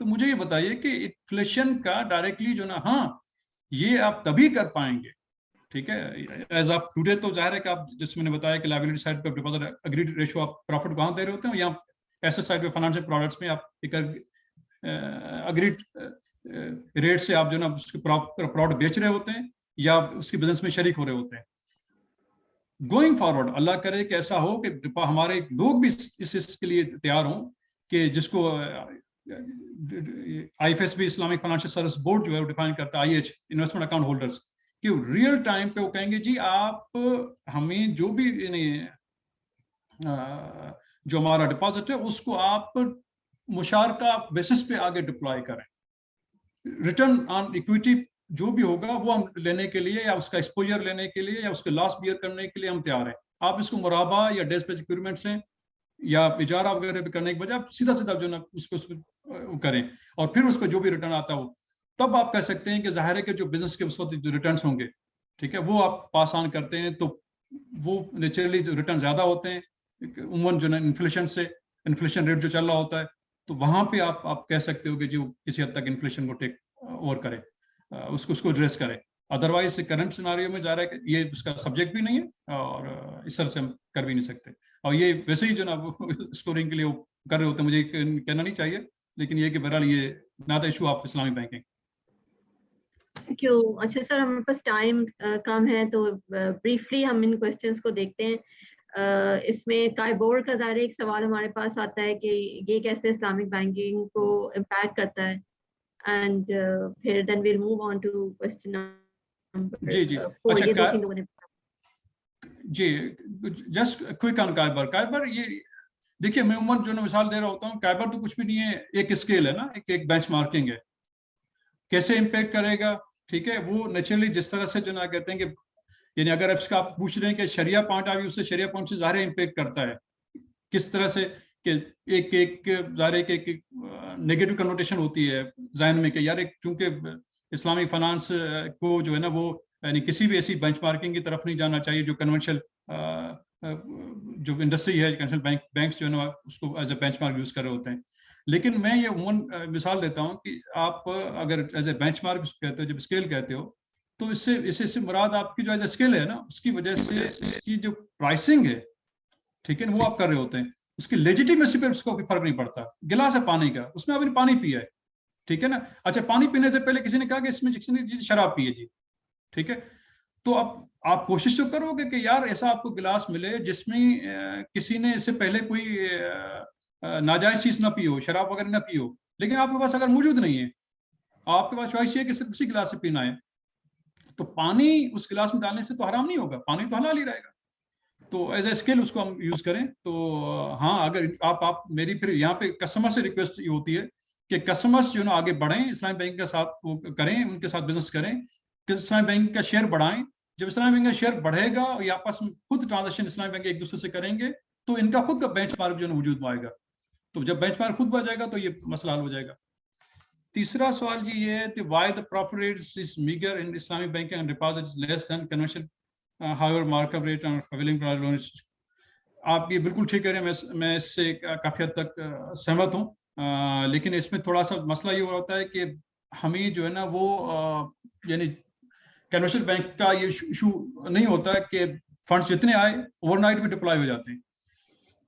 تو مجھے یہ بتائیے کہ inflation کا directly جو نا ہاں یہ آپ تبھی کر پائیں گے, ٹھیک ہے, ایز آپ ٹوڈے تو ظاہر ہے کہ آپ جس میں نے بتایا کہ لائبلٹی سائڈ پہ ڈپازٹ اگریڈ ریشو آپ پروفٹ کہاں دے رہے ہوتے ہیں, یا ایسے سائڈ پہ فائنینشیل پروڈکٹس میں آپ ایک اگریڈ ریٹ سے آپ جو نا اس کے پروڈکٹ بیچ رہے ہوتے ہیں یا اس کے بزنس میں شریک ہو رہے ہوتے ہیں. گوئنگ فارورڈ اللہ کرے کہ ایسا ہو کہ ہمارے لوگ بھی اس کے لیے تیار ہوں کہ جس کو I F S B Islamic financial service board جو ہے وہ ڈیفائن کرتا ہے I H investment account holders کہ ریئل ٹائم پہ وہ کہیں گے جی آپ ہمیں جو بھی جو ہمارا ڈپازٹ ہے اس کو آپ مشارکہ بیسس پہ آگے ڈپلائی کریں. ریٹرن آن ایکویٹی جو بھی ہوگا وہ ہم لینے کے لیے یا اس کا ایکسپوجر لینے کے لیے یا اس کے لاس بیئر کرنے کے لیے ہم تیار ہیں. آپ اس کو مرابہ یا ڈیسپیچ ایکوئرمنٹ سے یا اجارہ وغیرہ بھی کرنے کے بجائے آپ سیدھا سیدھا جو نا اس کو کریں اور پھر اس کو جو بھی ریٹرن آتا ہو تب آپ کہہ سکتے ہیں کہ ظاہر ہے کہ جو بزنس کے اس وقت جو ریٹرنس ہوں گے, ٹھیک ہے, وہ آپ پاس آن کرتے ہیں تو وہ نیچرلی جو ریٹرن زیادہ ہوتے ہیں عموماً جو نا انفلیشن ریٹ جو چل رہا ہوتا ہے تو وہاں پہ آپ کہہ سکتے ہو کہ جو کسی حد تک انفلیشن کو ٹیک اوور کرے, اس کو ایڈریس کرے. ادروائز کرنٹ سیناریو میں جا رہا ہے کہ یہ اس کا سبجیکٹ بھی نہیں ہے اور اس طرح سے ہم کر بھی نہیں سکتے. اور یہ ویسے ہی جو نا اسٹورنگ کے لیے وہ کر رہے ہوتے ہیں, مجھے کہنا نہیں چاہیے لیکن یہ کہ بہرحال یہ ناٹ ایشو آف اسلامی بینکنگ. Thank you. اچھا سر, ہمارے پاس ٹائم کم ہے تو بریفلی ہم ان کوشچنس کو دیکھتے ہیں. اس میں کائبور کا ظاہر ایک سوال ہمارے پاس آتا ہے کہ یہ کیسے اسلامک بینکنگ کو امپیکٹ کرتا ہے, اینڈ پھر then we'll move on to question number 4. یہ دو تین لوگوں نے جی جسٹ کوئک آن کائبر یہ دیکھیے میں عموماً جو مثال دے رہا ہوتا ہوں, کائبر تو کچھ بھی نہیں ہے, ایک اسکیل ہے نا, ایک بینچ مارکنگ ہے. کیسے امپیکٹ کرے گا, ٹھیک ہے, وہ نیچرلی جس طرح سے جو نا کہتے ہیں کہ یعنی اگر اس کا آپ پوچھ رہے ہیں کہ شریعہ پوائنٹ آف ویو سے شریعہ پوائنٹ سے ظاہر امپیکٹ کرتا ہے کس طرح سے کہ ایک ظاہر ہے کہ نیگیٹو کنوٹیشن ہوتی ہے ذہن میں کہ یار چونکہ اسلامی فائنانس کو جو ہے نا وہ یعنی کسی بھی ایسی بینچ مارکنگ کی طرف نہیں جانا چاہیے جو کنونشنل جو انڈسٹری ہے, کنونشنل بینکس جو ہے نا اس کو as a bench mark use کر رہے ہوتے ہیں. لیکن میں یہ عموماً مثال دیتا ہوں کہ آپ اگر ایز اے بینچ مارک کہتے ہو, جب اسکیل کہتے ہو, تو اس سے مراد آپ کی جو ایز اے اسکیل ہے نا اس کی وجہ سے اس کی جو پرائسنگ ہے, ٹھیک ہے, وہ آپ کر رہے ہوتے ہیں. اس کی لیجیٹیمیسی پہ اس کو کوئی فرق نہیں پڑتا. گلاس ہے پانی کا, اس میں آپ نے پانی پیا ہے, ٹھیک ہے نا. اچھا پانی پینے سے پہلے کسی نے کہا کہ اس میں شراب پیے جی, ٹھیک ہے, تو اب آپ کوشش تو کرو گے کہ یار ایسا آپ کو گلاس ملے جس میں کسی نے اس سے پہلے کوئی ناجائز چیز نہ پی ہو, شراب وغیرہ نہ پی ہو, لیکن آپ کے پاس اگر موجود نہیں ہے, آپ کے پاس چوائس یہ ہے کہ صرف اسی گلاس سے پینا ہے, تو پانی اس گلاس میں ڈالنے سے تو حرام نہیں ہوگا, پانی تو حلال ہی رہے گا. تو ایز اے اسکل اس کو ہم یوز کریں. تو ہاں اگر آپ میری پھر یہاں پہ کسٹمر سے ریکویسٹ یہ ہوتی ہے کہ کسٹمرس جو ہے نا آگے بڑھیں, اسلامی بینک کے ساتھ وہ کریں, ان کے ساتھ بزنس کریں, کہ اسلامی بینک کا شیئر بڑھائیں. جب اسلامی بینک کا شیئر بڑھے گا اور یہ آپس میں خود ٹرانزیکشن اسلامی بینک ایک دوسرے سے کریں گے تو ان کا خود کا بینچ مارک جو ہے نا وجود میں آئے گا. تو جب بینچ مارک خود بڑھ جائے گا تو یہ مسئلہ حل ہو جائے گا. تیسرا سوال جی یہ ہے کہ why the profit rates is meagre in Islamic banking and deposit less than conventional higher mark up rate and availing loans. آپ یہ بالکل ٹھیک کہہ رہے ہیں, میں اس سے کافی حد تک سہمت ہوں, لیکن اس میں تھوڑا سا مسئلہ یہ ہوتا ہے کہ ہمیں جو ہے نا وہ یعنی کنونشنل بینک کا یہ ایشو نہیں ہوتا ہے کہ فنڈس جتنے آئے اوور نائٹ میں ڈپلائی ہو جاتے ہیں.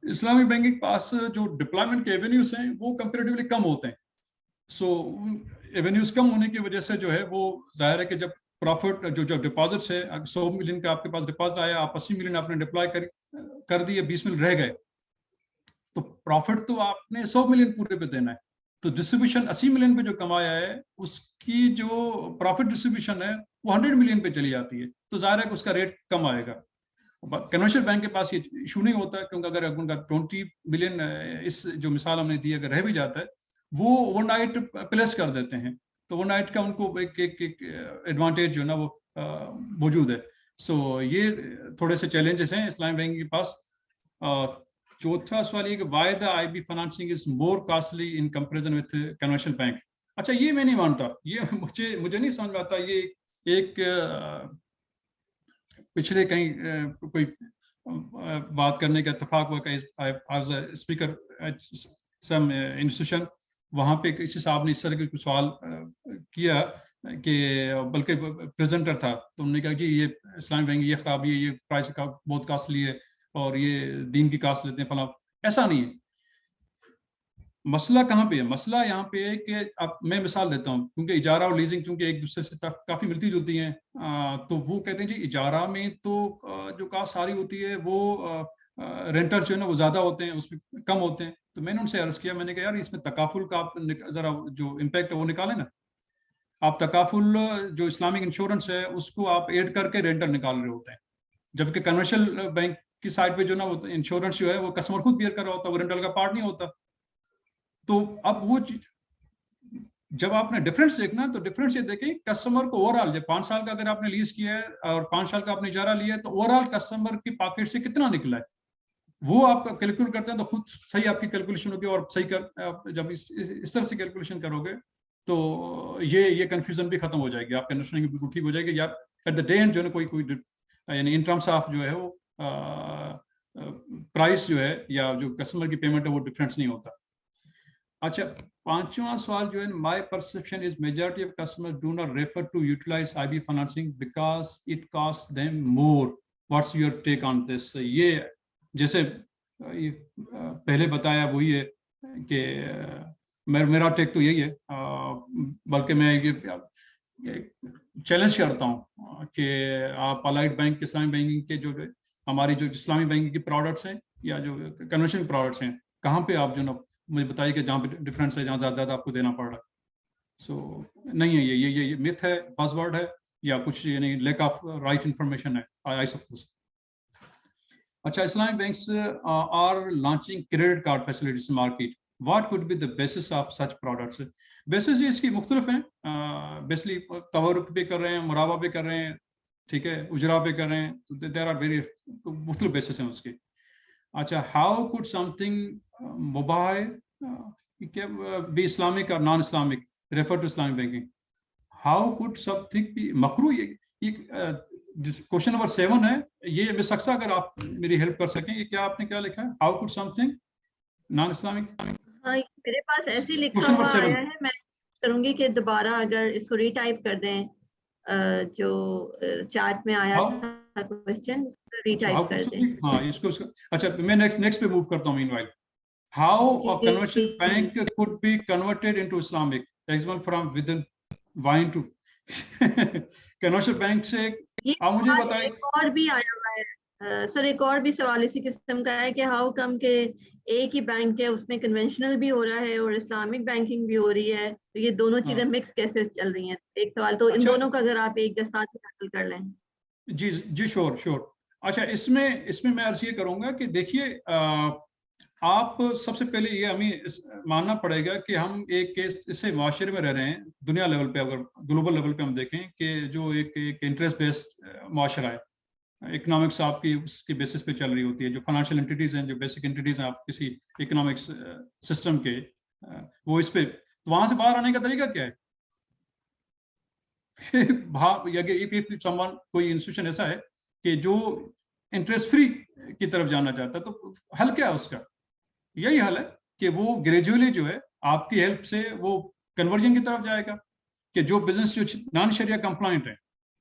اسلامی بینک کے پاس جو ڈپلائمنٹ کے ایونیوز ہیں وہ کمپیریٹیولی کم ہوتے ہیں. سو ایونیوز کم ہونے کی وجہ سے جو ہے وہ ظاہر ہے کہ جب پروفٹ جو ڈپازٹس ہے, 100 ملین کا آپ کے پاس ڈپازٹ آیا, آپ 80 ملین آپ نے ڈپلائی کر دیے, 20 ملین رہ گئے, تو پروفٹ تو آپ نے 100 ملین پورے پہ دینا ہے. تو ڈسٹریبیوشن 80 ملین پہ جو کمایا ہے اس کی جو پروفٹ ڈسٹریبیوشن ہے وہ 100 ملین پہ چلی جاتی ہے, تو ظاہر ہے کہ اس کا ریٹ کم آئے گا. کنونشنل بینک کے پاس یہ ایشو نہیں ہوتا, کیونکہ اگر ان کا 20 ملین اس جو مثال ہم نے دی اگر رہ بھی جاتا ہے وہ اوور نائٹ پلیس کر دیتے ہیں, تو اوور نائٹ کا ان کو ایک ایڈوانٹیج جو ہے نا وہ موجود ہے. سو یہ تھوڑے سے چیلنجز ہیں اسلامی بینک کے پاس. چوتھا سوال یہ کہ why the I B financing is more costly in comparison with conventional bank. اچھا یہ میں نہیں مانتا, یہ مجھے نہیں سمجھ میں آتا. یہ ایک پچھلے کہیں کوئی بات کرنے کا اتفاق ہوا کہ اسپیکر سم انسٹیٹیوشن وہاں پہ کسی صاحب نے اس طرح کے سوال کیا کہ بلکہ پریزنٹر تھا تو انہوں نے کہا جی یہ اسلامی بینک یہ خرابی ہے, یہ پرائس کا بہت کاسٹلی ہے اور یہ دین کی کاسٹ لیتے ہیں فلاں. ایسا نہیں ہے. مسئلہ کہاں پہ ہے؟ مسئلہ یہاں پہ ہے کہ اب میں مثال دیتا ہوں, کیونکہ اجارہ اور لیزنگ چونکہ ایک دوسرے سے کافی ملتی جلتی ہیں, تو وہ کہتے ہیں جی اجارہ میں تو جو کاسٹ ساری ہوتی ہے وہ رینٹر جو ہے نا وہ زیادہ ہوتے ہیں, اس میں کم ہوتے ہیں. تو میں نے ان سے عرض کیا, میں نے کہا یار اس میں تکافل کا آپ ذرا جو امپیکٹ ہے وہ نکالیں نا. آپ تکافل جو اسلامک انشورنس ہے اس کو آپ ایڈ کر کے رینٹر نکال رہے ہوتے ہیں, جبکہ کنورشل بینک کی سائڈ پہ جو نا وہ انشورنس جو ہے وہ کسٹمر خود بیئر کر رہا ہوتا ہے, وہ رینٹل کا پارٹ نہیں ہوتا. تو اب وہ جب آپ نے ڈفرینس دیکھنا تو ڈفرینس یہ دیکھیں کسٹمر کو اوور آل, جب 5 سال کا اگر آپ نے لیز کیا ہے اور 5 سال کا آپ نے اجارہ لیا ہے تو اوور آل کسٹمر کی پاکٹ سے کتنا نکلا ہے وہ آپ کیلکولیٹ کرتے ہیں تو خود صحیح آپ کی کیلکولیشن ہوگی. اور صحیح جب اس طرح سے کیلکولیشن کرو گے تو یہ کنفیوژن بھی ختم ہو جائے گی, آپ کی انڈرسٹینڈنگ بالکل ٹھیک ہو جائے گی. یا ایٹ دا ڈے اینڈ جو ہے کوئی یعنی ان ٹرمس آف جو ہے وہ پرائس جو ہے یا جو کسٹمر کی پیمنٹ ہے وہ ڈفرینس نہیں ہوتا. اچھا, 5واں سوال جو ہے, my perception is majority of customer do not refer to utilize I B financing because it cost them more. What's your take on this? یہ جیسے پہلے بتایا وہی ہے کہ میرا ٹیک تو یہی ہے, بلکہ میں یہ چیلنج کرتا ہوں کہ آپ الائڈ بینک اسلامی بینکنگ کے جو ہماری جو اسلامی بینکنگ کی پروڈکٹس ہیں یا جو کنونشنل پروڈکٹس ہیں کہاں پہ آپ جو نا مجھے بتائیے کہ جہاں پہ ڈفرینس ہے, جہاں زیادہ آپ کو دینا پڑ رہا ہے. سو نہیں ہے یہ متھ ہے, بز ورڈ ہے, یا کچھ یعنی لیک آف رائٹ انفارمیشن ہے آئی سپوز. اچھا, اسلامی banks are launching credit card facilities market. What could be the basis of such products? Basis اس کی مختلف ہیں, بیسلی تورق پہ کر رہے ہیں, مرابہ پہ کر رہے ہیں, ٹھیک ہے, اجرا پہ کر رہے ہیں, دیر آر ویری مختلف بیسس ہیں اس کے. اچھا, ہاؤ کوڈ سم تھنگ مباح be Islamic or non-Islamic refer to Islamic banking? How could something be makruh? Question number 7 ہے, یہ میں سکتا اگر آپ میری ہیلپ کر سکیں, یہ کیا آپ نے کیا لکھا ہے, how could something non-Islamic? ہاں میرے پاس ایسے لکھا ہوا آیا ہے, میں کروں گی کہ دوبارہ اگر اس کو ری ٹائپ کر دیں, جو چارٹ میں آیا تھا کوسچن ری ٹائپ کر دیں. ہاں اس کو اچھا میں نیکسٹ پہ موو کرتا ہوں. مینوائل how a conventional bank could be converted into Islamic, example from within wine to conventional bank سے آپ مجھے بتائیں. ایک اور بھی آیا ہوا ہے سر, ایک اور بھی سوال اسی قسم کا ہے کہ ہاؤ کم کہ ایک ہی بینک ہے اس میں کنونشنل بھی ہو رہا ہے اور اسلامک بینکنگ بھی ہو رہی ہے, تو یہ دونوں چیزیں مکس کیسے چل رہی ہیں؟ ایک سوال تو ان دونوں کا اگر آپ ایک ساتھ ٹیکل کر لیں. جی شور. اچھا, اس میں میں عرض یہ کروں گا کہ دیکھیے آپ سب سے پہلے یہ ہمیں ماننا پڑے گا کہ ہم ایک ایسے معاشرے میں رہ رہے ہیں, دنیا لیول پہ اگر گلوبل لیول پہ ہم دیکھیں کہ جو ایک انٹرسٹ بیسڈ معاشرہ ہے, اکنامکس آپ کی اس کی بیسس پہ چل رہی ہوتی ہے. جو فائنینشیل انٹیٹیز ہیں, جو بیسک انٹیٹیز ہیں آپ کسی اکنامکس سسٹم کے, وہ اس پہ وہاں سے باہر آنے کا طریقہ کیا ہے؟ کوئی انسٹیٹیوشن ایسا ہے کہ جو انٹرسٹ فری کی طرف جانا چاہتا ہے, تو حل کیا ہے اس کا؟ یہی حل ہے کہ وہ گریجولی جو ہے آپ کی ہیلپ سے وہ کنورژن کی طرف جائے گا, کہ جو بزنس جو نان شریعہ کمپلائنٹ ہے,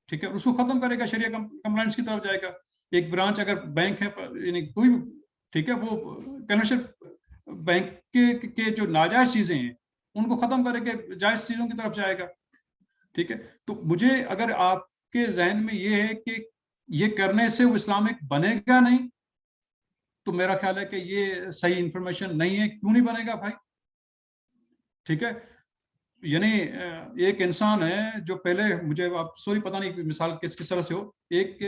ٹھیک ہے, اس کو ختم کرے گا, شریعہ کمپلائنس کی طرف جائے گا. ایک برانچ اگر بینک ہے یعنی کوئی بھی, ٹھیک ہے, وہ کنورشل بینک کے جو ناجائز چیزیں ہیں ان کو ختم کرے کے جائز چیزوں کی طرف جائے گا, ٹھیک ہے. تو مجھے اگر آپ کے ذہن میں یہ ہے کہ یہ کرنے سے وہ اسلامک بنے گا نہیں, تو میرا خیال ہے کہ یہ صحیح انفارمیشن نہیں ہے. کیوں نہیں بنے گا بھائی؟ ٹھیک ہے, یعنی ایک انسان ہے جو پہلے, مجھے آپ سوری پتہ نہیں مثال کس طرح سے ہو, ایک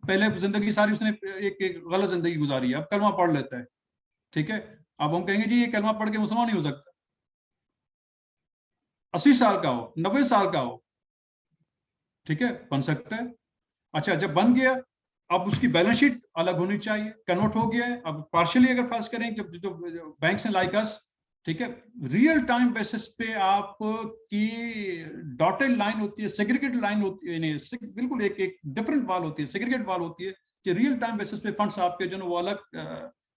پہلے زندگی ساری اس نے ایک غلط زندگی گزاری ہے, اب کلمہ پڑھ لیتا ہے, ٹھیک ہے. اب ہم کہیں گے جی یہ کلمہ پڑھ کے مسلمان نہیں ہو سکتا. 80 سال کا ہو, 90 سال کا ہو, ٹھیک ہے, بن سکتا ہے. اچھا, جب بن گیا اب اس کی بیلنس شیٹ الگ ہونی چاہیے, کنورٹ ہو گیا ہے. اب پارشلی اگر فرض کریں جب جو بینکس ہیں لائک اس, ٹھیک ہے, ریئل ٹائم بیسس پہ آپ کی ڈاٹڈ لائن ہوتی ہے, سیگریگیٹ لائن ہوتی ہے, یعنی بالکل ایک ڈفرنٹ وال ہوتی ہے, سیگریگیٹ وال ہوتی ہے, کہ ریئل ٹائم بیسس پہ فنڈس آپ کے جو ہے وہ الگ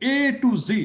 A to Z।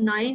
9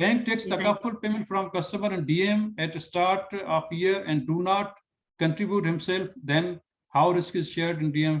bank takes takaful payment from customer and DM at start of year and do not contribute himself, then how risk is shared in DM?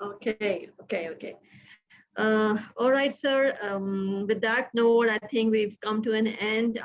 Okay. All right, sir. With that note, I think we've come to an end.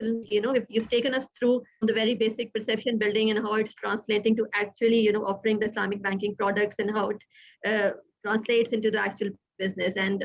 if you've taken us through the very basic perception building and how it's translating to actually offering the Islamic banking products and how it translates into the actual business, and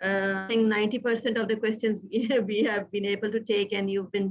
I think 90% of the questions we have been able to take, and you've been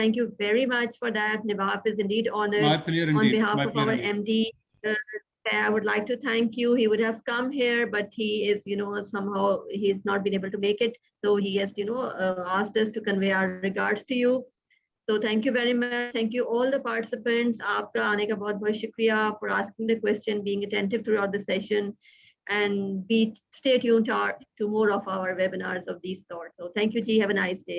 thank you very much for that. Nivaf is indeed honored. My pleasure On indeed. behalf My of pleasure our indeed. MD, I would like to thank you. He would have come here, but he is, somehow he's not been able to make it. So he has, asked us to convey our regards to you. So thank you very much. Thank you all the participants. Aapka aane ka bahut bahut shukriya for asking the question, being attentive throughout the session, and stay tuned to more of our webinars of these sorts. So thank you ji. Have a nice day.